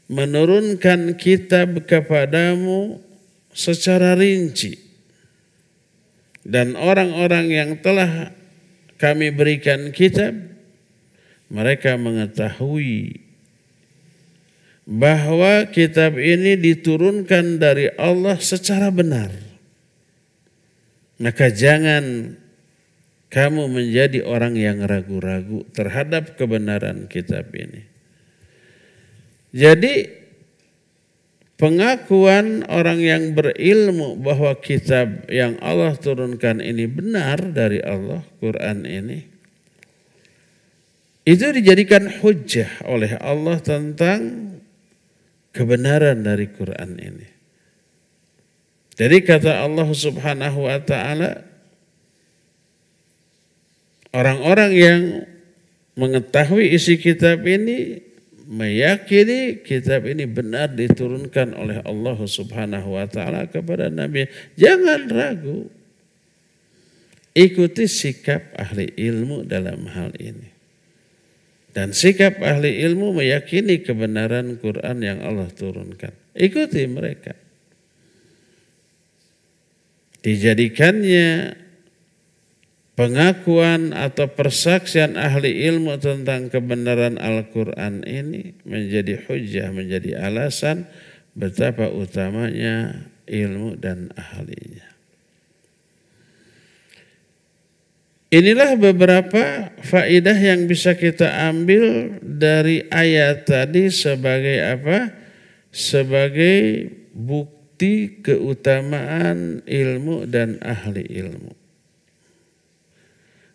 menurunkan kitab kepadamu secara rinci. Dan orang-orang yang telah kami berikan kitab, mereka mengetahui bahwa kitab ini diturunkan dari Allah secara benar. Maka jangan kamu menjadi orang yang ragu-ragu terhadap kebenaran kitab ini. Jadi pengakuan orang yang berilmu bahwa kitab yang Allah turunkan ini benar dari Allah, Quran ini, itu dijadikan hujjah oleh Allah tentang kebenaran dari Quran ini. Jadi kata Allah Subhanahu wa taala, orang-orang yang mengetahui isi kitab ini meyakini kitab ini benar diturunkan oleh Allah Subhanahu wa taala kepada Nabi. Jangan ragu. Ikuti sikap ahli ilmu dalam hal ini. Dan sikap ahli ilmu meyakini kebenaran Quran yang Allah turunkan. Ikuti mereka. Dijadikannya pengakuan atau persaksian ahli ilmu tentang kebenaran Al-Quran ini menjadi hujjah, menjadi alasan betapa utamanya ilmu dan ahlinya. Inilah beberapa faedah yang bisa kita ambil dari ayat tadi sebagai apa? Sebagai bukti keutamaan ilmu dan ahli ilmu.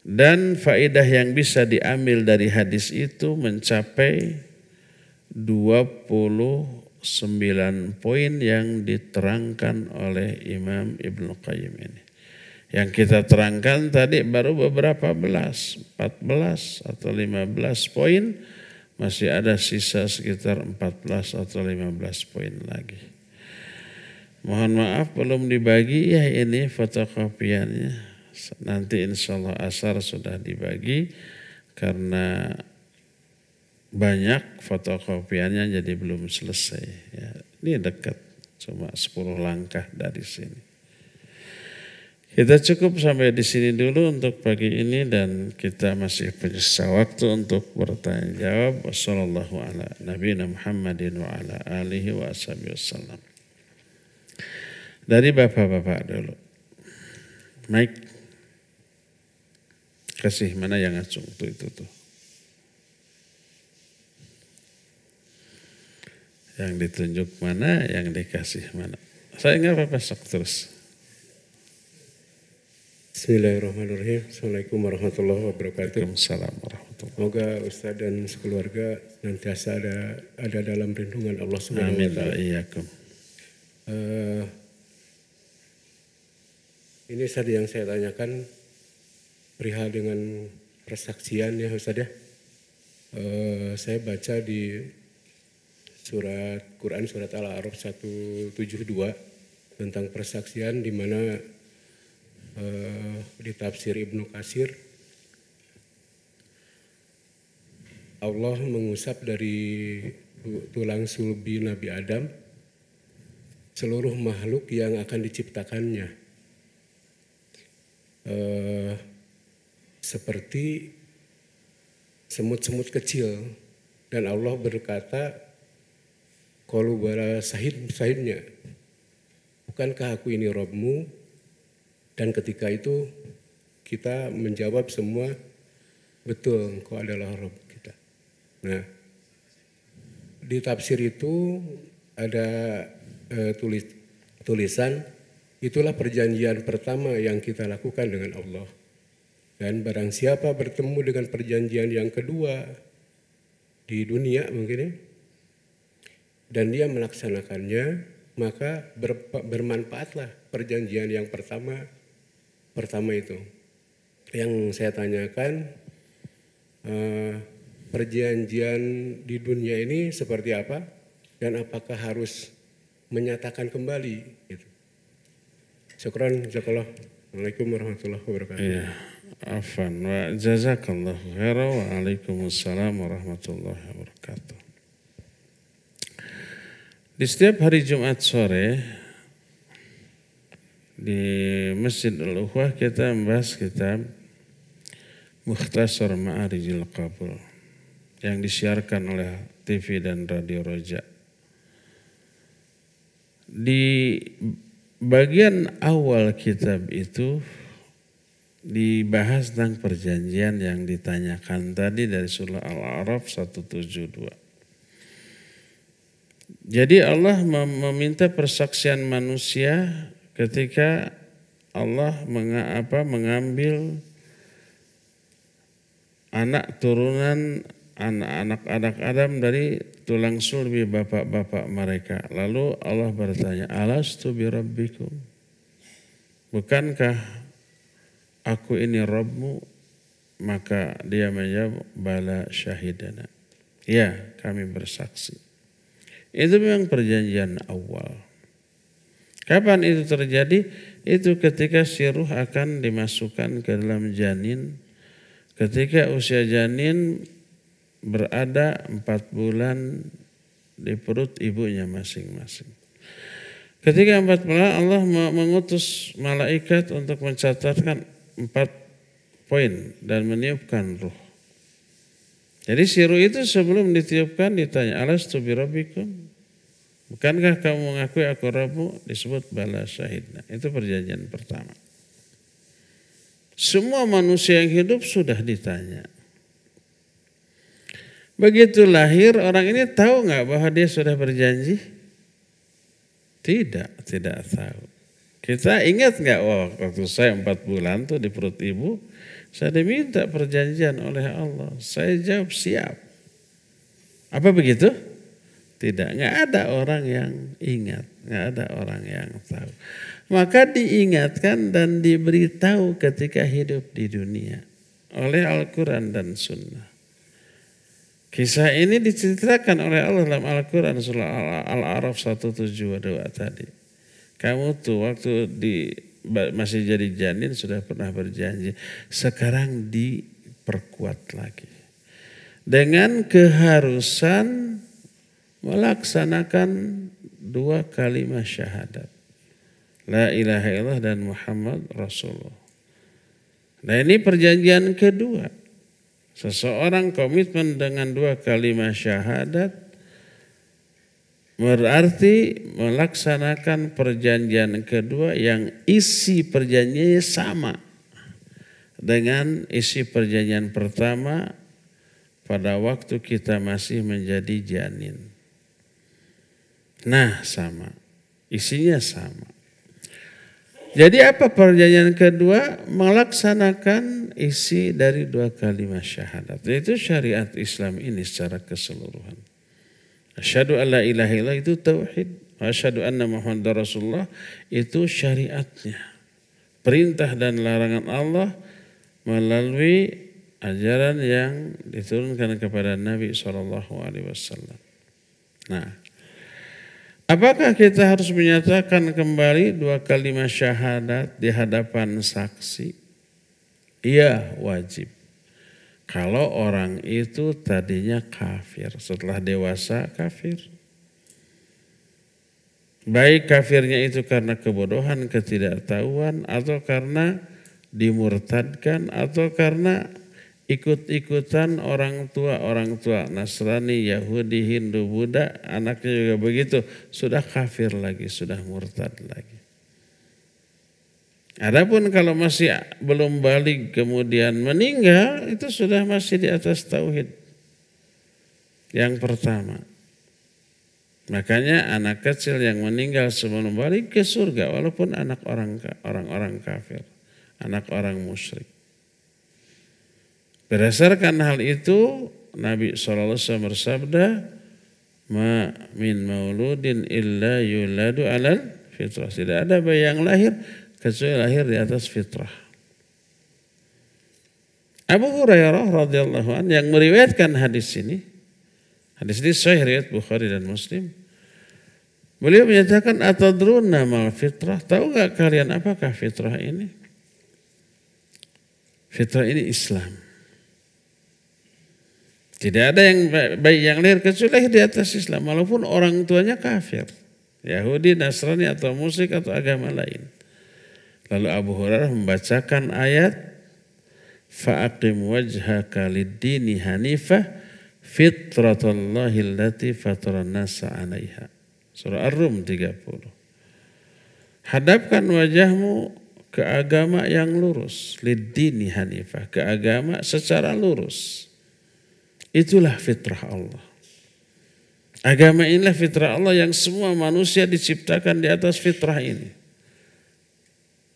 Dan faedah yang bisa diambil dari hadis itu mencapai 29 poin yang diterangkan oleh Imam Ibnu Qayyim ini. Yang kita terangkan tadi baru beberapa belas, 14 atau 15 poin, masih ada sisa sekitar 14 atau 15 poin lagi. Mohon maaf belum dibagi ya ini fotokopiannya. Nanti insya Allah asar sudah dibagi karena banyak fotokopiannya jadi belum selesai. Ya, ini dekat, cuma 10 langkah dari sini. Kita cukup sampai di sini dulu untuk pagi ini dan kita masih punya waktu untuk bertanya jawab. Wassallallahu ala nabiyina Muhammadin wa ala alihi wa ashabihi wasallam. Dari bapak-bapak dulu. Mike. Kasih mana yang acung tuh itu tuh. Yang ditunjuk mana, yang dikasih mana. Saya enggak apa-apa sok terus. Bismillahirrahmanirrahim. Assalamualaikum warahmatullahi wabarakatuh. Waalaikumsalam warahmatullahi wabarakatuh. Semoga Ustaz dan sekeluarga senantiasa ada dalam lindungan Allah Subhanahu wa taala. Amin. Ini tadi yang saya tanyakan perihal dengan persaksian ya Ustaz ya. Saya baca di surat Quran surat Al-A'raf 172 tentang persaksian di mana di tafsir Ibnu Katsir Allah mengusap dari tulang sulbi Nabi Adam seluruh makhluk yang akan diciptakannya. Seperti semut-semut kecil dan Allah berkata qalu bala sahidnya, bukankah aku ini Robmu? Dan ketika itu kita menjawab semua betul, engkau adalah Rob kita. Nah, di tafsir itu ada tulisan itulah perjanjian pertama yang kita lakukan dengan Allah. Dan barang siapa bertemu dengan perjanjian yang kedua di dunia mungkin ya, dan dia melaksanakannya, maka bermanfaatlah perjanjian yang pertama itu. Yang saya tanyakan, perjanjian di dunia ini seperti apa dan apakah harus menyatakan kembali? Gitu. Syukran, jazakallah. Assalamualaikum warahmatullahi wabarakatuh. Iya. Afan wa jazakallahu khairan wa waalaikumsalam warahmatullahi wabarakatuh. Di setiap hari Jumat sore di Masjid Al-Ukhwah kita membahas kitab Mukhtasar Ma'arijil Qabul yang disiarkan oleh TV dan Radio Roja. Di bagian awal kitab itu dibahas tentang perjanjian yang ditanyakan tadi dari surah Al-A'raf 172. Jadi Allah meminta persaksian manusia ketika Allah mengambil anak turunan anak-anak Adam dari tulang sulbi bapak-bapak mereka. Lalu Allah bertanya, alastu birabbikum? Bukankah aku ini Rabbmu? Maka dia menjawab, bala syahidana. Ya, kami bersaksi. Itu memang perjanjian awal. Kapan itu terjadi? Itu ketika si ruh akan dimasukkan ke dalam janin. Ketika usia janin berada 4 bulan di perut ibunya masing-masing. Ketika 4 bulan Allah mengutus malaikat untuk mencatatkan 4 poin dan meniupkan ruh. Jadi si ruh itu sebelum ditiupkan ditanya, alastu birabbikum? Bukankah kamu mengakui aku Rabbmu? Disebut bala syahidna. Itu perjanjian pertama. Semua manusia yang hidup sudah ditanya. Begitu lahir, orang ini tahu nggak bahwa dia sudah berjanji? Tidak tahu. Kita ingat nggak waktu saya 4 bulan tuh di perut ibu, saya diminta perjanjian oleh Allah. Saya jawab siap. Apa begitu? Tidak, nggak ada orang yang ingat, nggak ada orang yang tahu. Maka diingatkan dan diberitahu ketika hidup di dunia oleh Al-Quran dan Sunnah. Kisah ini diceritakan oleh Allah dalam Al-Quran surah Al-A'raf 172 tadi. Kamu tuh waktu masih jadi janin sudah pernah berjanji. Sekarang diperkuat lagi. Dengan keharusan melaksanakan 2 kalimat syahadat. La ilaha illallah dan Muhammad Rasulullah. Nah ini perjanjian kedua. Seseorang komitmen dengan 2 kalimat syahadat berarti melaksanakan perjanjian kedua yang isi perjanjiannya sama dengan isi perjanjian pertama pada waktu kita masih menjadi janin. Nah sama, isinya sama. Jadi apa perjanjian kedua? Melaksanakan isi dari 2 kalimat syahadat. Yaitu syariat Islam ini secara keseluruhan. Asyhadu an la ilaha illallah itu tauhid. Asyhadu anna Muhammadar Rasulullah itu syariatnya. Perintah dan larangan Allah melalui ajaran yang diturunkan kepada Nabi SAW. Nah, apakah kita harus menyatakan kembali 2 kalimat syahadat di hadapan saksi? Iya, wajib. Kalau orang itu tadinya kafir, setelah dewasa kafir. Baik kafirnya itu karena kebodohan, ketidaktahuan, atau karena dimurtadkan, atau karena ikut-ikutan orang tua Nasrani, Yahudi, Hindu, Buddha, anaknya juga begitu, sudah kafir lagi, sudah murtad lagi. Adapun kalau masih belum balik kemudian meninggal, itu sudah masih di atas tauhid yang pertama. Makanya anak kecil yang meninggal sebelum balik ke surga walaupun anak orang kafir, anak orang musyrik. Berdasarkan hal itu Nabi SAW bersabda, ma min mauludin illa yuladu alal fitrah. Tidak ada bayi yang lahir kecuali lahir di atas fitrah. Abu Hurairah radhiyallahu anhu yang meriwayatkan hadis ini sahih riwayat Bukhari dan Muslim. Beliau menyatakan, atadruna mal fitrah? Tahu enggak kalian apakah fitrah ini? Fitrah ini Islam. Tidak ada yang bayi yang lahir kecuali di atas Islam walaupun orang tuanya kafir, Yahudi, Nasrani atau musyrik atau agama lain. Lalu Abu Hurairah membacakan ayat fa'aqim wajhaka lid-dini hanifah fitratallahi allati fataran nasa 'alaiha. Surah Ar-Rum 30. Hadapkan wajahmu ke agama yang lurus, lid-dini hanifah, ke agama secara lurus. Itulah fitrah Allah. Agama inilah fitrah Allah yang semua manusia diciptakan di atas fitrah ini.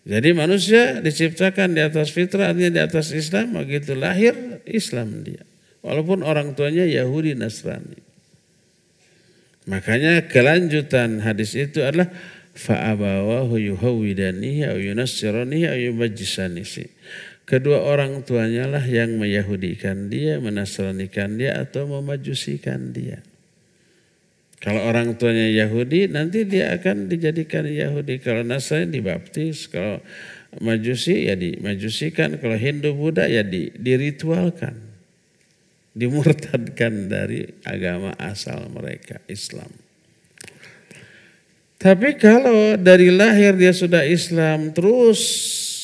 Jadi manusia diciptakan di atas fitrah, artinya di atas Islam, begitu lahir Islam dia. Walaupun orang tuanya Yahudi Nasrani. Makanya kelanjutan hadis itu adalah fa'abawahu yuhawwidanihi aw yunassiranihi aw yumajjisanihi. Kedua orang tuanya lah yang meyahudikan dia, menasranikan dia atau memajusikan dia. Kalau orang tuanya Yahudi, nanti dia akan dijadikan Yahudi. Kalau Nasrani dibaptis, kalau Majusi ya dimajusikan, kalau Hindu Buddha ya diritualkan. Dimurtadkan dari agama asal mereka, Islam. Tapi kalau dari lahir dia sudah Islam, terus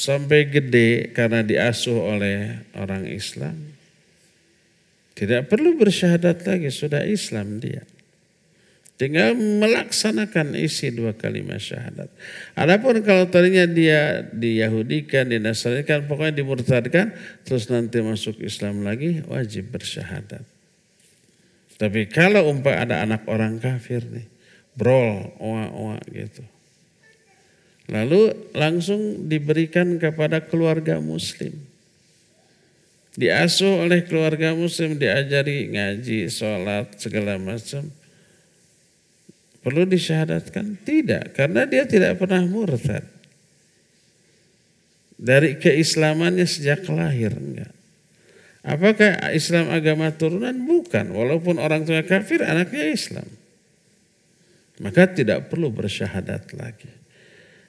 sampai gede karena diasuh oleh orang Islam, tidak perlu bersyahadat lagi, sudah Islam dia. Tinggal melaksanakan isi 2 kalimat syahadat. Adapun kalau tadinya dia diyahudikan, dinasranikan, pokoknya dimurtadkan, terus nanti masuk Islam lagi, wajib bersyahadat. Tapi kalau ada anak orang kafir nih, brol, oa gitu. Lalu langsung diberikan kepada keluarga muslim. Diasuh oleh keluarga muslim, diajari ngaji, sholat, segala macam. Perlu disyahadatkan? Tidak, karena dia tidak pernah murtad. Dari keislamannya sejak lahir, enggak. Apakah Islam agama turunan? Bukan, walaupun orang tua kafir, anaknya Islam. Maka tidak perlu bersyahadat lagi.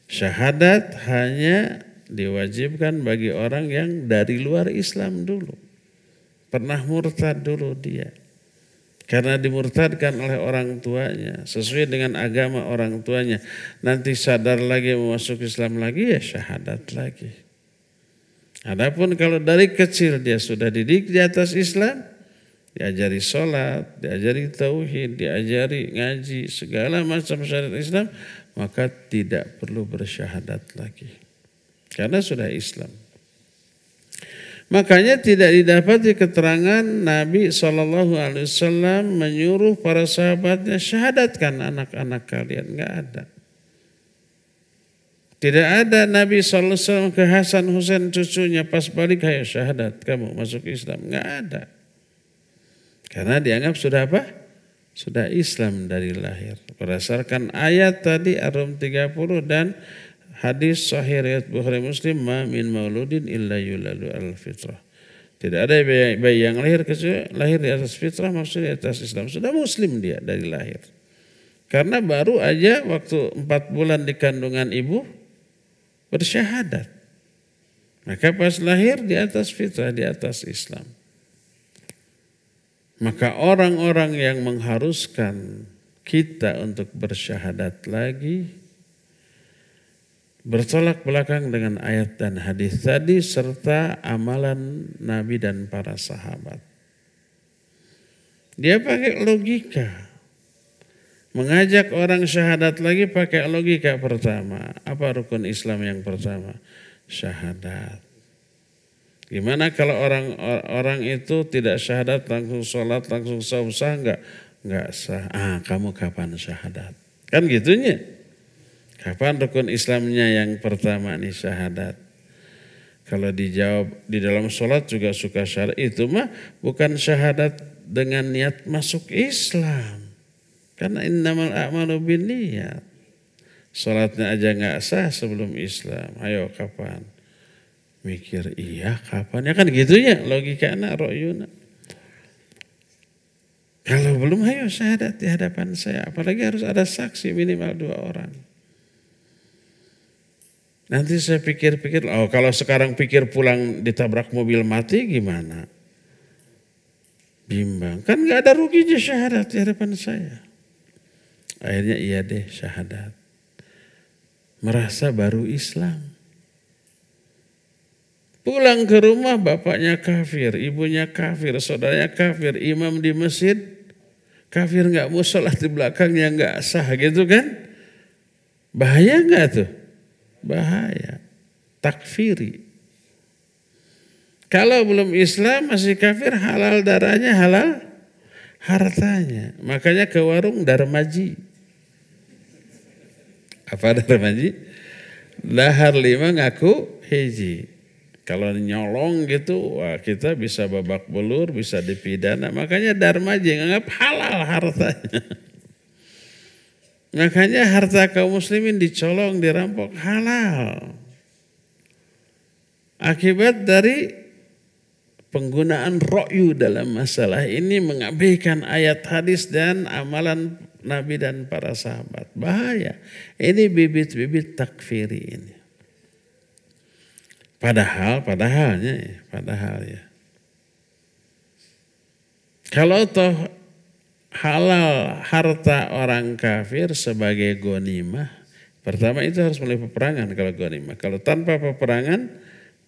Syahadat hanya diwajibkan bagi orang yang dari luar Islam dulu. Pernah murtad dulu dia. Karena dimurtadkan oleh orang tuanya, sesuai dengan agama orang tuanya. Nanti sadar lagi mau masuk Islam lagi, ya syahadat lagi. Adapun kalau dari kecil dia sudah didik di atas Islam, diajari sholat, diajari tauhid, diajari ngaji, segala macam syariat Islam, maka tidak perlu bersyahadat lagi. Karena sudah Islam. Makanya tidak didapati keterangan Nabi SAW menyuruh para sahabatnya syahadatkan anak-anak kalian. Enggak ada. Tidak ada Nabi SAW ke Hasan Husain cucunya pas balik, ayo syahadat kamu masuk Islam. Enggak ada. Karena dianggap sudah apa? Sudah Islam dari lahir. Berdasarkan ayat tadi Ar-Rum 30 dan hadis sahih riwayat Bukhari Muslim, ma min mauludin illa yuladu al-fitrah. Tidak ada bayi yang lahir kecuali lahir di atas fitrah, maksudnya di atas Islam. Sudah muslim dia dari lahir. Karena baru aja waktu 4 bulan di kandungan ibu bersyahadat. Maka pas lahir di atas fitrah, di atas Islam. Maka orang-orang yang mengharuskan kita untuk bersyahadat lagi bertolak belakang dengan ayat dan hadis tadi serta amalan Nabi dan para sahabat. Dia pakai logika. Mengajak orang syahadat lagi pakai logika pertama. Apa rukun Islam yang pertama? Syahadat. Gimana kalau orang itu tidak syahadat langsung sholat, langsung sah enggak? Enggak sah. Kamu kapan syahadat? Kan gitunya. Kapan rukun Islamnya yang pertama nih syahadat? Kalau dijawab di dalam sholat juga suka syahadat, itu mah bukan syahadat dengan niat masuk Islam. Karena innamal a'malu binniyat. Sholatnya aja nggak sah sebelum Islam. Ayo kapan? Mikir iya kapan? Ya kan gitunya logikanya ro'yuna. Kalau belum ayo syahadat di hadapan saya. Apalagi harus ada saksi minimal 2 orang. Nanti saya pikir-pikir, kalau sekarang pikir pulang ditabrak mobil mati gimana? Bimbang, kan gak ada ruginya syahadat di hadapan saya. Akhirnya iya deh syahadat. Merasa baru Islam. Pulang ke rumah bapaknya kafir, ibunya kafir, saudaranya kafir, imam di masjid kafir, gak mau sholat di belakangnya gak sah gitu kan? Bahaya gak tuh? Bahaya, takfiri. Kalau belum Islam masih kafir, halal darahnya hartanya. Makanya ke warung Darmaji. Apa Darmaji? Dahar 5 ngaku hiji. Kalau nyolong gitu, wah kita bisa babak belur, bisa dipidana. Makanya Darmaji nganggap halal hartanya. Makanya harta kaum muslimin dicolong, dirampok halal. Akibat dari penggunaan ro'yu dalam masalah ini mengabaikan ayat hadis dan amalan Nabi dan para sahabat. Bahaya. Ini bibit-bibit takfiri ini. Padahalnya ya. Kalau toh halal harta orang kafir sebagai ghanimah, pertama itu harus mulai peperangan kalau ghanimah. Kalau tanpa peperangan,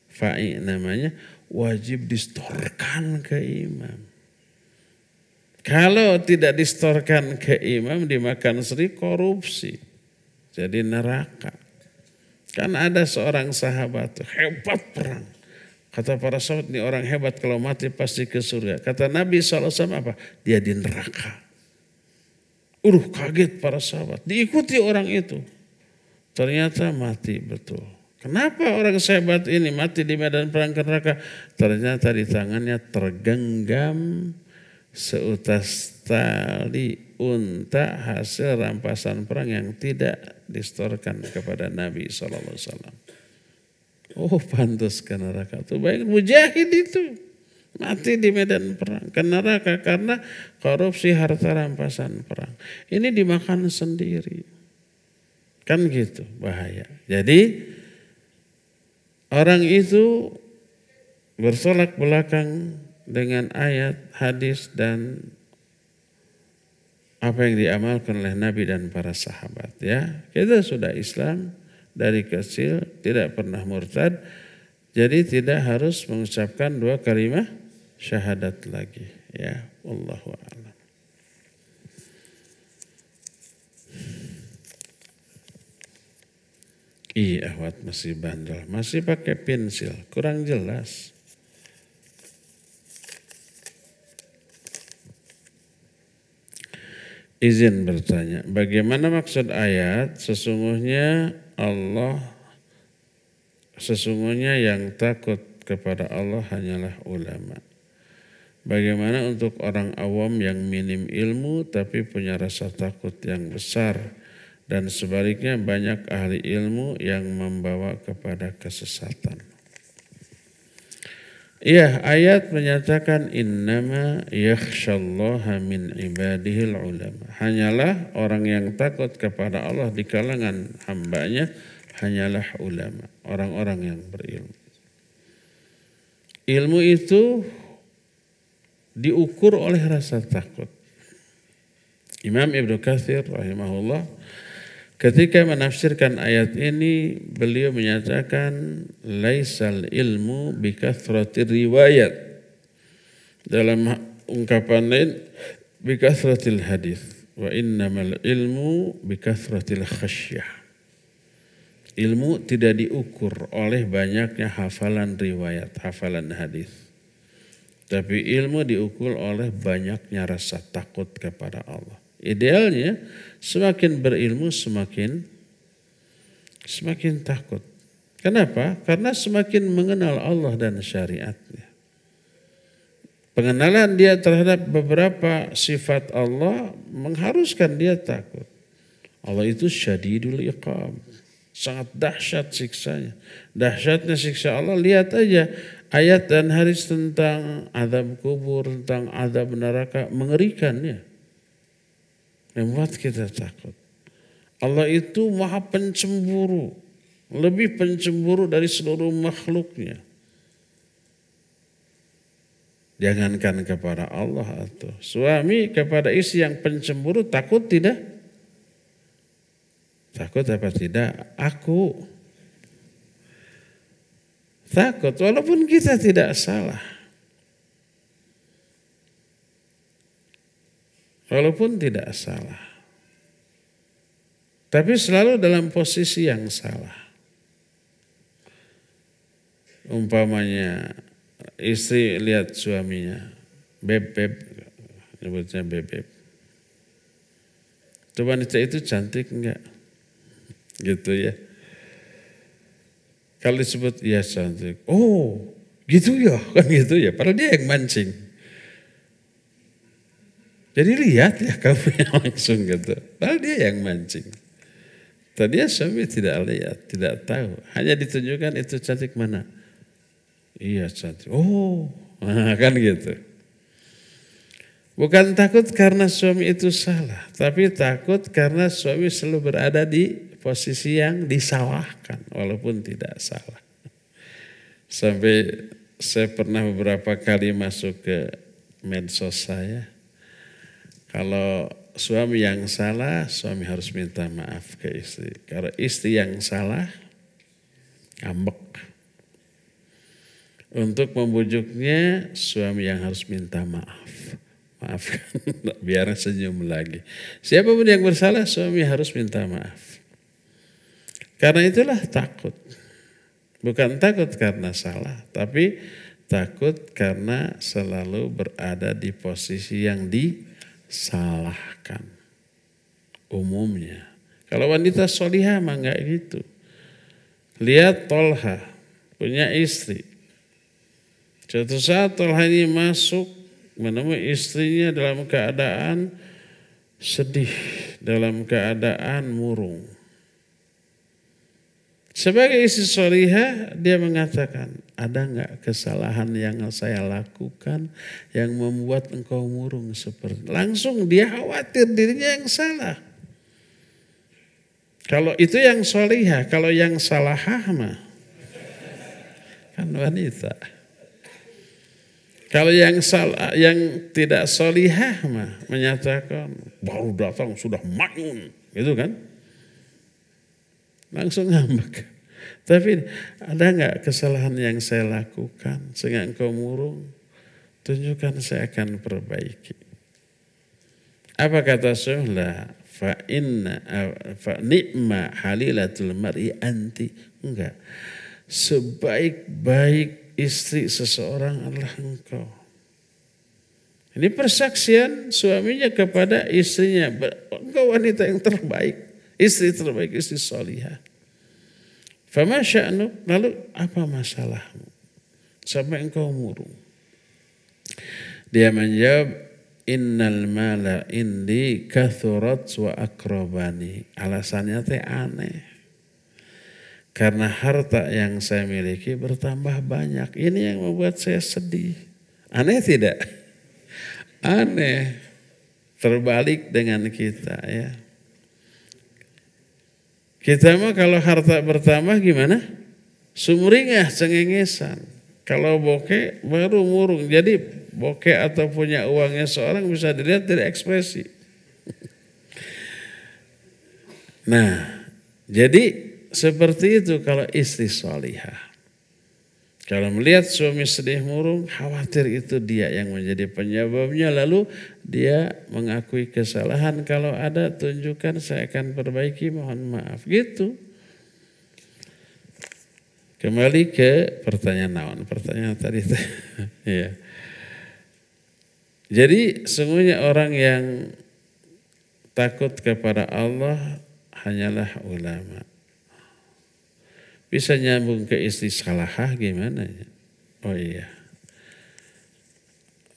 fa'i namanya, wajib distorkan ke imam. Kalau tidak distorkan ke imam, dimakan seri korupsi. Jadi neraka. Kan ada seorang sahabat hebat perang. Kata para sahabat, ini orang hebat kalau mati pasti ke surga. Kata Nabi SAW apa? Dia di neraka. Kaget para sahabat. Diikuti orang itu. Ternyata mati betul. Kenapa orang sehebat ini mati di medan perang ke neraka? Ternyata di tangannya tergenggam seutas tali unta hasil rampasan perang yang tidak distorkan kepada Nabi SAW. Pantas ke neraka. Tuh bayangin mujahid itu mati di medan perang ke neraka karena korupsi harta rampasan perang. Ini dimakan sendiri. Kan gitu, bahaya. Jadi orang itu bertolak belakang dengan ayat, hadis dan apa yang diamalkan oleh Nabi dan para sahabat. Ya, kita sudah Islam dari kecil, tidak pernah murtad, jadi tidak harus mengucapkan 2 kalimat syahadat lagi. Ya, wallahu a'lam. Iya, Ahwat masih bandel, masih pakai pensil, kurang jelas. Izin bertanya, bagaimana maksud ayat sesungguhnya yang takut kepada Allah hanyalah ulama. Bagaimana untuk orang awam yang minim ilmu tapi punya rasa takut yang besar dan sebaliknya banyak ahli ilmu yang membawa kepada kesesatan. Iya, ayat menyatakan innama yakhsyallaha min ibadihil ulama. Hanyalah orang yang takut kepada Allah di kalangan hambanya hanyalah ulama, orang-orang yang berilmu. Ilmu itu diukur oleh rasa takut. Imam Ibnu Katsir rahimahullah ketika menafsirkan ayat ini, beliau menyatakan laisal ilmu bikathratir riwayat. Dalam ungkapan lain bikathratil hadis wa innamal ilmu bikathratil khasyah. Ilmu tidak diukur oleh banyaknya hafalan riwayat, hafalan hadis. Tapi ilmu diukur oleh banyaknya rasa takut kepada Allah. Idealnya semakin berilmu semakin takut. Kenapa? Karena semakin mengenal Allah dan syariatnya. Pengenalan dia terhadap beberapa sifat Allah mengharuskan dia takut. Allah itu syadidul iqab. Sangat dahsyat siksanya. Dahsyatnya siksa Allah, lihat aja ayat dan hadis tentang azab kubur, tentang azab neraka, mengerikan ya. Membuat kita takut. Allah itu maha pencemburu. Lebih pencemburu dari seluruh makhluknya. Jangankan kepada Allah atau suami kepada istri yang pencemburu, takut tidak? Takut apa tidak? Aku takut walaupun kita tidak salah. Walaupun tidak salah. Tapi selalu dalam posisi yang salah. Umpamanya istri lihat suaminya, beb, nyebutnya bebek. Tuh wanita itu cantik enggak? Gitu ya. Kalau disebut iya cantik, oh gitu ya, kan gitu ya. Padahal dia yang mancing. Jadi lihat ya kamu yang langsung gitu. Padahal dia yang mancing. Tadinya suami tidak lihat, tidak tahu. Hanya ditunjukkan itu cantik mana. Iya cantik. Oh, nah, kan gitu. Bukan takut karena suami itu salah. Tapi takut karena suami selalu berada di posisi yang disalahkan. Walaupun tidak salah. Sampai saya pernah beberapa kali masuk ke medsos saya. Kalau suami yang salah, suami harus minta maaf ke istri. Kalau istri yang salah, ngambek. Untuk membujuknya, suami yang harus minta maaf. Maafkan, biar senyum lagi. Siapapun yang bersalah, suami harus minta maaf. Karena itulah takut. Bukan takut karena salah, tapi takut karena selalu berada di posisi yang disalahkan. Umumnya. Kalau wanita solihah mah enggak gitu. Lihat Tolha, punya istri. Suatu saat Tolha ini masuk, menemui istrinya dalam keadaan sedih, dalam keadaan murung. Sebagai istri solihah, dia mengatakan, ada enggak kesalahan yang saya lakukan yang membuat engkau murung seperti itu? Langsung dia khawatir dirinya yang salah. Kalau itu yang solihah, kalau yang salahah mah kan wanita. Kalau yang salah, yang tidak solihah mah menyatakan baru datang sudah mayun, gitu kan? Langsung ngambek. Tapi ada enggak kesalahan yang saya lakukan sehingga engkau murung? Tunjukkan, saya akan perbaiki. Apa kata Syuhla? Fa ni'ma halilatul mar'i anti. Enggak. Sebaik-baik istri seseorang adalah engkau. Ini persaksian suaminya kepada istrinya. Engkau wanita yang terbaik. Istri terbaik, istri solihah. Fama sya'nu, lalu apa masalahmu? Sampai engkau murung. Dia menjawab, innal mala indi kathurat wa akrobani. Alasannya teh aneh. Karena harta yang saya miliki bertambah banyak. Ini yang membuat saya sedih. Aneh tidak? Aneh. Terbalik dengan kita ya. Kita mah kalau harta bertambah gimana? Sumringah, cengengesan. Kalau bokeh baru murung. Jadi bokeh atau punya uangnya seorang bisa dilihat dari ekspresi. Nah, jadi seperti itu kalau istri solihah. Kalau melihat suami sedih murung, khawatir itu dia yang menjadi penyebabnya. Lalu dia mengakui kesalahan. Kalau ada, tunjukkan, saya akan perbaiki, mohon maaf. Gitu. Kembali ke pertanyaan naon. Pertanyaan tadi. Ya. Jadi sesungguhnya orang yang takut kepada Allah hanyalah ulama. Bisa nyambung ke istri salahah gimana ya? Oh iya.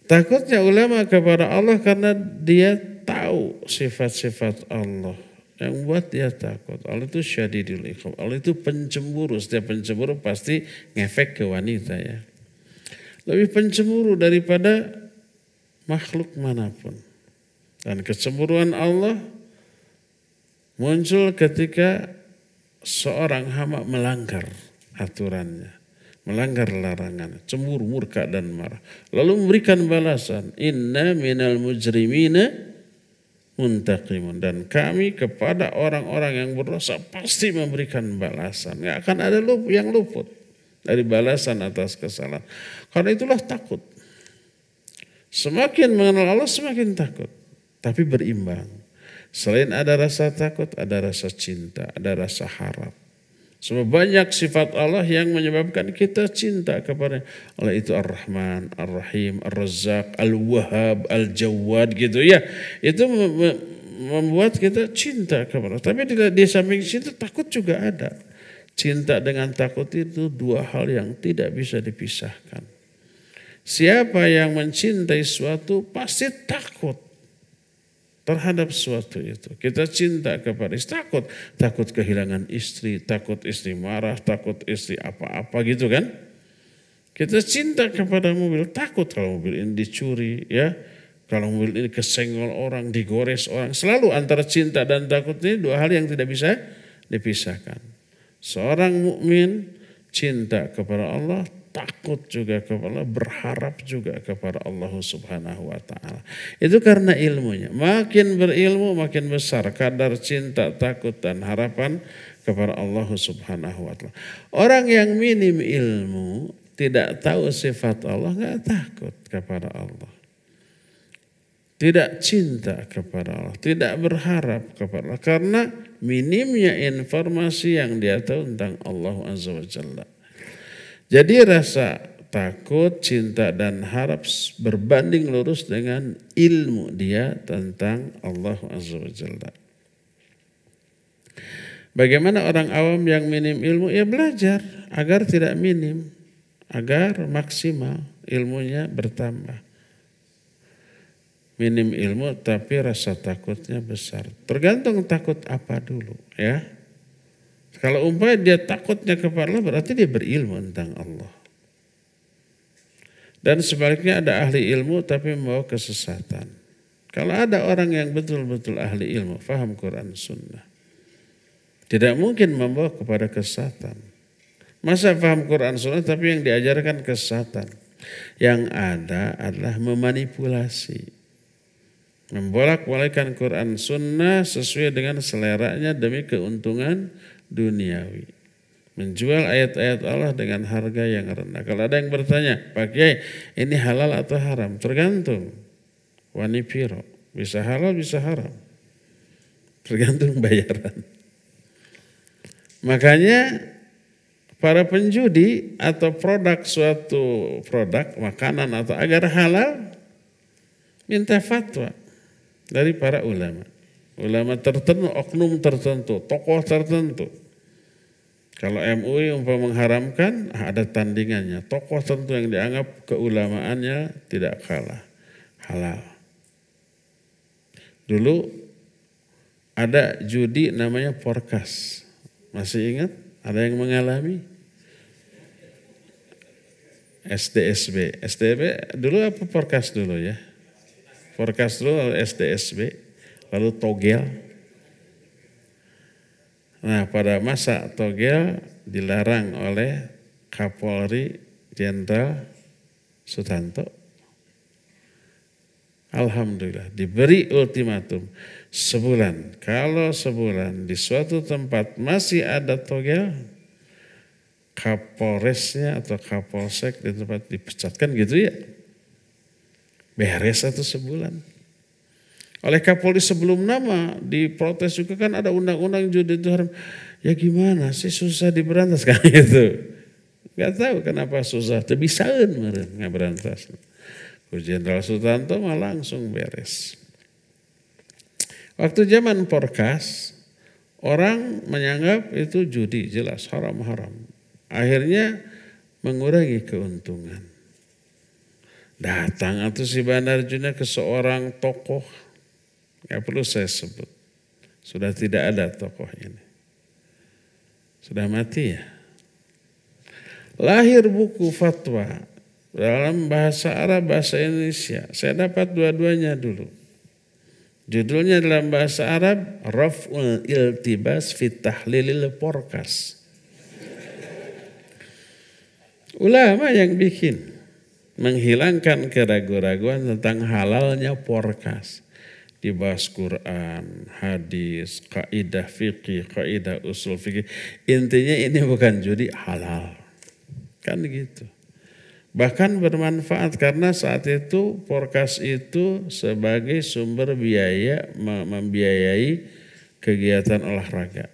Takutnya ulama kepada Allah karena dia tahu sifat-sifat Allah. Yang buat dia takut. Allah itu syadidul iqab. Allah itu pencemburu. Setiap pencemburu pasti ngefek ke wanita ya. Lebih pencemburu daripada makhluk manapun. Dan kecemburuan Allah muncul ketika seorang hamba melanggar aturannya, melanggar larangan, cemburu, murka dan marah. Lalu memberikan balasan, inna minal mujrimina muntaqimun. Dan kami kepada orang-orang yang berdosa pasti memberikan balasan. Nggak akan ada yang luput dari balasan atas kesalahan. Karena itulah takut. Semakin mengenal Allah semakin takut. Tapi berimbang. Selain ada rasa takut, ada rasa cinta, ada rasa harap. Sebab banyak sifat Allah yang menyebabkan kita cinta kepada Allah. Itu Ar-Rahman, Ar-Rahim, Ar-Razzaq, Al-Wahhab, Al-Jawad gitu ya. Itu membuat kita cinta kepada Allah. Tapi di samping cinta takut juga ada. Cinta dengan takut itu dua hal yang tidak bisa dipisahkan. Siapa yang mencintai suatu pasti takut terhadap sesuatu itu. Kita cinta kepada istri, takut kehilangan istri, takut istri marah, takut istri apa-apa gitu kan. Kita cinta kepada mobil, takut kalau mobil ini dicuri ya. Kalau mobil ini kesenggol orang, digores orang. Selalu antara cinta dan takut ini dua hal yang tidak bisa dipisahkan. Seorang mukmin cinta kepada Allah, takut juga kepada Allah, berharap juga kepada Allah Subhanahu wa taala. Itu karena ilmunya. Makin berilmu makin besar kadar cinta, takut dan harapan kepada Allah Subhanahu wa taala. Orang yang minim ilmu, tidak tahu sifat Allah, enggak takut kepada Allah. Tidak cinta kepada Allah, tidak berharap kepada Allah karena minimnya informasi yang dia tahu tentang Allah Azza wa Jalla. Jadi rasa takut, cinta dan harap berbanding lurus dengan ilmu dia tentang Allah Azza wa Jalla. Bagaimana orang awam yang minim ilmu? Ya belajar agar tidak minim, agar maksimal ilmunya bertambah. Minim ilmu tapi rasa takutnya besar. Tergantung takut apa dulu ya. Kalau umpamanya dia takutnya kepada Allah berarti dia berilmu tentang Allah. Dan sebaliknya ada ahli ilmu tapi membawa kesesatan. Kalau ada orang yang betul-betul ahli ilmu, faham Quran Sunnah, tidak mungkin membawa kepada kesesatan. Masa faham Quran Sunnah tapi yang diajarkan kesesatan. Yang ada adalah memanipulasi. Membolak-balikkan Quran Sunnah sesuai dengan seleranya demi keuntungan duniawi. Menjual ayat-ayat Allah dengan harga yang rendah. Kalau ada yang bertanya, Pak Kiai, ini halal atau haram? Tergantung. Wani piro. Bisa halal, bisa haram. Tergantung bayaran. Makanya para penjudi atau suatu produk, makanan atau agar halal, minta fatwa dari para ulama. Ulama tertentu, oknum tertentu, tokoh tertentu. Kalau MUI mengharamkan, ada tandingannya. Tokoh tertentu yang dianggap keulamaannya tidak kalah. Halal. Dulu ada judi namanya Porkas. Masih ingat? Ada yang mengalami? SDSB. SDSB dulu apa Porkas dulu ya? Porkas dulu lalu SDSB. Lalu togel. Nah pada masa togel dilarang oleh Kapolri Jenderal Sutanto. Alhamdulillah diberi ultimatum sebulan. Kalau sebulan di suatu tempat masih ada togel, Kapolresnya atau Kapolsek di tempat dipecatkan gitu ya. Beres satu sebulan. Oleh Kapolri sebelum nama diprotes juga kan ada undang-undang judi itu haram. Ya gimana sih susah diberantas kan itu. Gak tahu kenapa susah. Tebisaan meren nggak berantas. Jenderal Sutanto mah langsung beres. Waktu zaman Porkas orang menganggap itu judi jelas haram-haram. Akhirnya mengurangi keuntungan. Datang atau si Bandarjuna ke seorang tokoh. Gak perlu saya sebut. Sudah tidak ada tokoh ini. Sudah mati ya. Lahir buku fatwa dalam bahasa Arab, bahasa Indonesia. Saya dapat dua-duanya dulu. Judulnya dalam bahasa Arab, Raf'ul Iltibas fi Tahlilil Porkas. Ulama yang bikin. Menghilangkan keraguan-raguan tentang halalnya Porkas. Dibahas Quran, hadis, kaidah fikih, kaidah usul fikih. Intinya ini bukan judi, halal. Kan gitu. Bahkan bermanfaat karena saat itu Porkas itu sebagai sumber biaya membiayai kegiatan olahraga.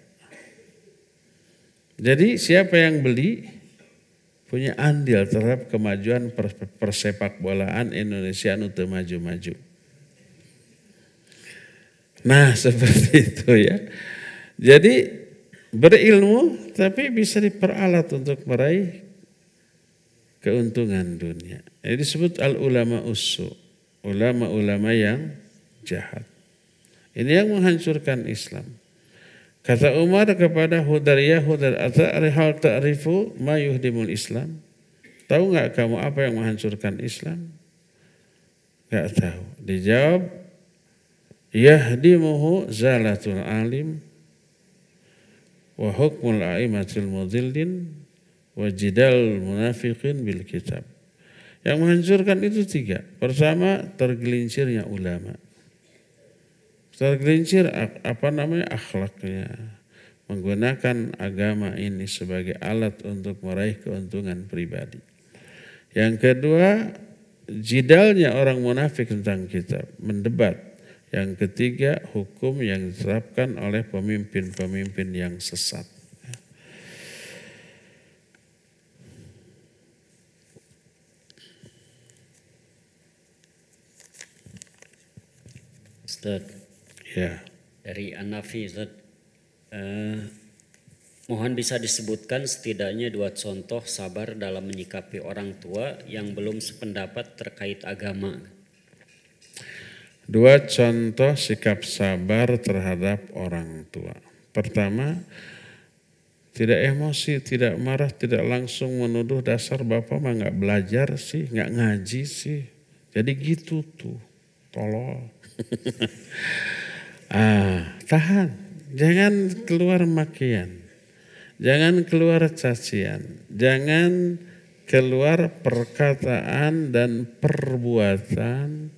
Jadi siapa yang beli punya andil terhadap kemajuan persepak bolaan Indonesia anu teu maju-maju. Nah seperti itu ya. Jadi berilmu tapi bisa diperalat untuk meraih keuntungan dunia. Ini disebut al-ulama ussu, ulama-ulama yang jahat. Ini yang menghancurkan Islam. Kata Umar kepada Hudaryah, hal ta'rifu ma yuhdimul Islam? Tahu enggak kamu apa yang menghancurkan Islam? Enggak tahu. Dijawab, yahdimuhu zalatul alim wa hukmul a'immatil mudhillin wa jidal munafiqin bil kitab. Yang menghancurkan itu 3. Pertama, tergelincirnya ulama. Tergelincir akhlaknya, menggunakan agama ini sebagai alat untuk meraih keuntungan pribadi. Yang kedua, jidalnya orang munafik tentang kitab, mendebat. Yang ketiga, hukum yang diterapkan oleh pemimpin-pemimpin yang sesat. Ustaz. Ya. Dari An-Nafi, mohon bisa disebutkan setidaknya 2 contoh sabar dalam menyikapi orang tua yang belum sependapat terkait agama. 2 contoh sikap sabar terhadap orang tua. Pertama, tidak emosi, tidak marah, tidak langsung menuduh dasar bapak mah nggak belajar sih, nggak ngaji sih. Jadi gitu tuh, tolol. Tahan, jangan keluar makian, jangan keluar cacian, jangan keluar perkataan dan perbuatan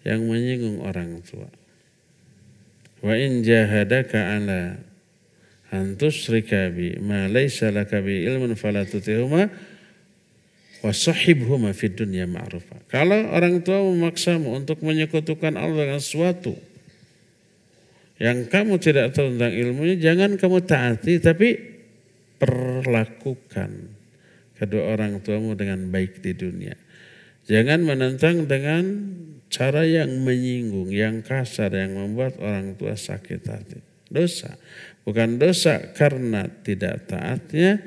yang menyinggung orang tua. Wa in jahadaka ala an tusyrika bi ma laysa laka bi ilmun fala tutihuma wa sahibhuma fid dunya ma'rufa. Kalau orang tua memaksamu untuk menyekutukan Allah dengan sesuatu yang kamu tidak tahu tentang ilmunya, jangan kamu taati, tapi perlakukan kedua orang tuamu dengan baik di dunia. Jangan menentang dengan cara yang menyinggung, yang kasar, yang membuat orang tua sakit hati. Dosa. Bukan dosa karena tidak taatnya,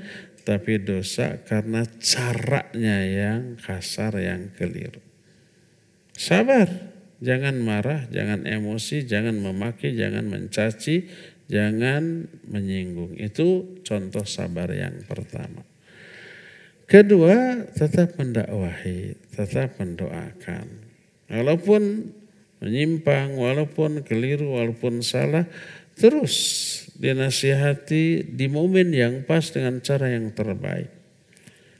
tapi dosa karena caranya yang kasar, yang keliru. Sabar. Jangan marah, jangan emosi, jangan memaki, jangan mencaci, jangan menyinggung. Itu contoh sabar yang pertama. Kedua, tetap mendakwahi, tetap mendoakan. Walaupun menyimpang, walaupun keliru, walaupun salah, terus dinasihati di momen yang pas dengan cara yang terbaik.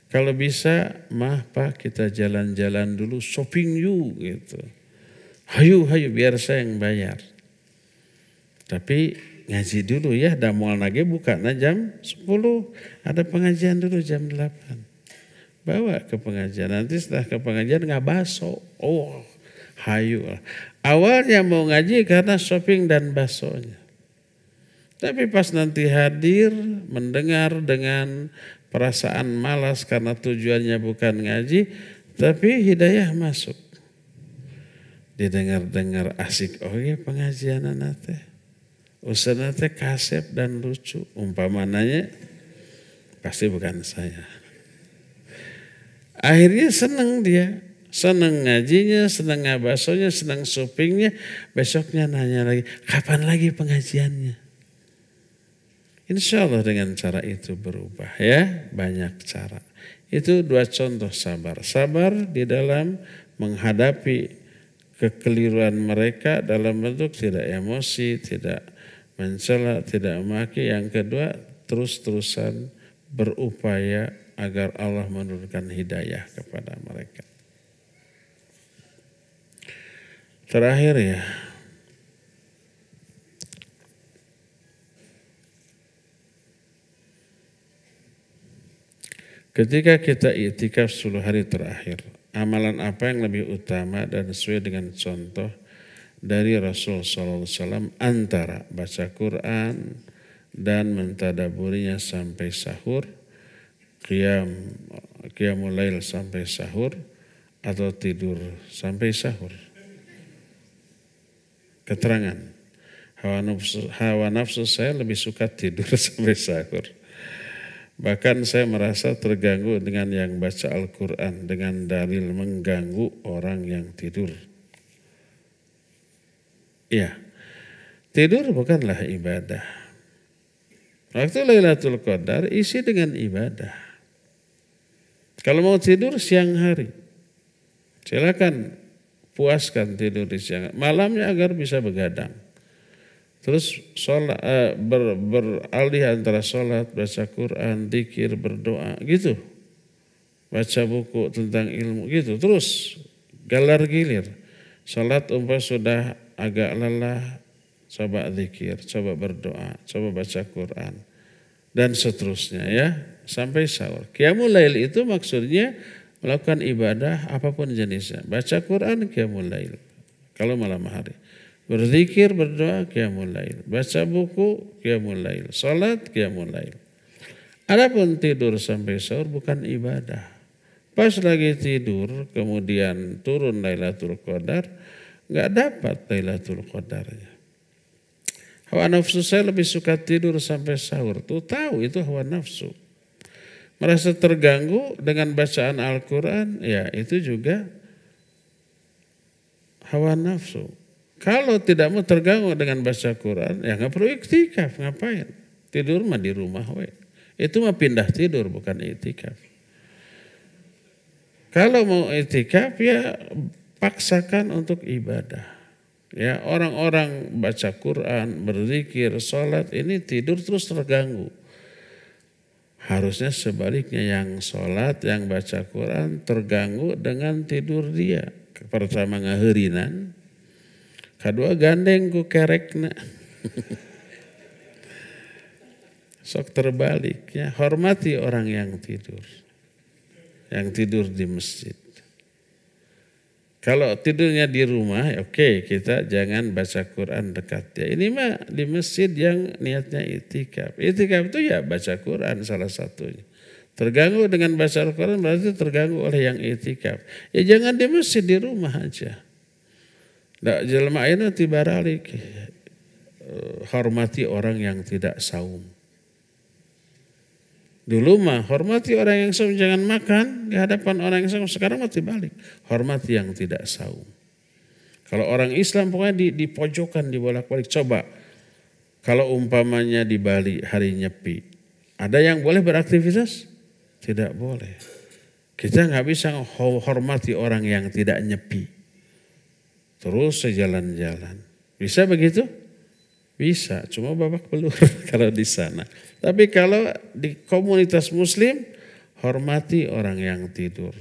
Kalau bisa, Pak kita jalan-jalan dulu, shopping yuk gitu. Hayu biar saya yang bayar. Tapi ngaji dulu ya, damwal nage buka jam 10. Ada pengajian dulu jam 8. Bawa ke pengajian. Nanti setelah ke pengajian nggak baso. Oh, hayu lah. Awalnya mau ngaji karena shopping dan basonya. Tapi pas nanti hadir, mendengar dengan perasaan malas karena tujuannya bukan ngaji, tapi hidayah masuk. Didengar-dengar asik, oh iya pengajian teh. Usaha teh kasep dan lucu. Umpamananya pasti bukan saya. Akhirnya senang dia. Senang ngajinya, senang ngabasonya, senang shoppingnya. Besoknya nanya lagi, kapan lagi pengajiannya? Insya Allah dengan cara itu berubah ya. Banyak cara. Itu 2 contoh sabar. Sabar di dalam menghadapi kekeliruan mereka dalam bentuk tidak emosi, tidak mencela, tidak maki. Yang kedua, terus-terusan berupaya agar Allah menurunkan hidayah kepada mereka. Terakhir ya, ketika kita i'tikaf 10 hari terakhir, amalan apa yang lebih utama dan sesuai dengan contoh dari Rasul SAW antara baca Quran, dan mentadaburinya sampai sahur, qiyamul lail sampai sahur, atau tidur sampai sahur. Keterangan, hawa nafsu saya lebih suka tidur sampai sahur. Bahkan saya merasa terganggu dengan yang baca Al-Quran dengan dalil mengganggu orang yang tidur. Iya, tidur bukanlah ibadah. Waktu Lailatul Qadar isi dengan ibadah. Kalau mau tidur siang hari, silakan puaskan tidur di siang. Malamnya agar bisa begadang. Terus sholat, beralih antara sholat, baca Quran, dzikir, berdoa, gitu. Baca buku tentang ilmu, gitu. Terus galar gilir. Sholat umpah sudah agak lelah, coba dzikir, coba berdoa, coba baca Quran. Dan seterusnya ya, sampai sahur. Qiyamul lail itu maksudnya melakukan ibadah apapun jenisnya. Baca Quran, qiyamul lail. Kalau malam hari. Berzikir, berdoa, qiyamul lail. Baca buku, qiyamul lail. Salat, qiyamul lail. Adapun tidur sampai sahur bukan ibadah. Pas lagi tidur, kemudian turun Lailatul Qadar, nggak dapat Lailatul Qadarnya. Hawa nafsu saya lebih suka tidur sampai sahur. Tuh tahu itu hawa nafsu. Merasa terganggu dengan bacaan Al-Quran, ya itu juga hawa nafsu. Kalau tidak mau terganggu dengan baca Quran, ya nggak perlu iktikaf, ngapain? Tidur mah di rumah, we. Itu mah pindah tidur, bukan iktikaf. Kalau mau iktikaf, ya paksakan untuk ibadah. Ya orang-orang baca Quran, berzikir, sholat, ini tidur terus terganggu. Harusnya sebaliknya yang sholat, yang baca Quran terganggu dengan tidur dia. Pertama ngaherinan. Kedua gandeng ku kerekna. Sok terbalik ya, hormati orang yang tidur. Yang tidur di masjid. Kalau tidurnya di rumah, oke, kita jangan baca Quran dekat ya. Ini mah di masjid yang niatnya itikaf. Itikaf itu ya baca Quran salah satunya. Terganggu dengan baca Al-Quran berarti terganggu oleh yang itikaf. Ya jangan di masjid, di rumah aja. Nah, jelema ayeuna tibaralik hormati orang yang tidak saum. Dulu mah hormati orang yang saum, jangan makan di hadapan orang yang saum. Sekarang mah dibalik, hormati yang tidak saum. Kalau orang Islam pokoknya di pojokan, dibolak-balik. Coba kalau umpamanya di Bali hari Nyepi, ada yang boleh beraktivitas? Tidak boleh. Kita nggak bisa hormati orang yang tidak nyepi. Terus sejalan-jalan. Bisa begitu? Bisa, cuma babak belur kalau di sana. Tapi kalau di komunitas muslim, hormati orang yang tidur.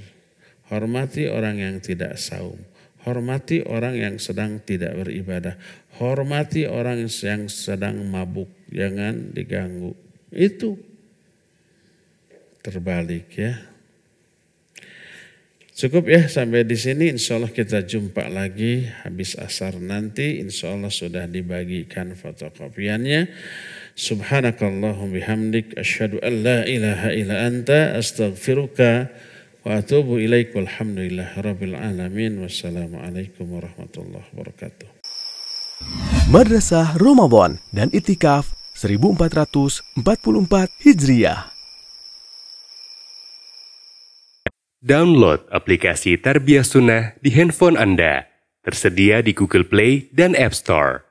Hormati orang yang tidak saum. Hormati orang yang sedang tidak beribadah. Hormati orang yang sedang mabuk. Jangan diganggu. Itu terbalik ya. Cukup ya sampai di sini. Insya Allah kita jumpa lagi habis asar nanti. Insya Allah sudah dibagikan fotokopiannya. Subhanakallahum bihamdik. Asyhadu an la ilaha illa anta. Astaghfiruka wa atubu ilaik. Walhamdulillah rabbil alamin. Wassalamualaikum warahmatullahi wabarakatuh. Madrasah Ramadan dan Itikaf 1444 Hijriah. Download aplikasi Tarbiyah Sunnah di handphone Anda. Tersedia di Google Play dan App Store.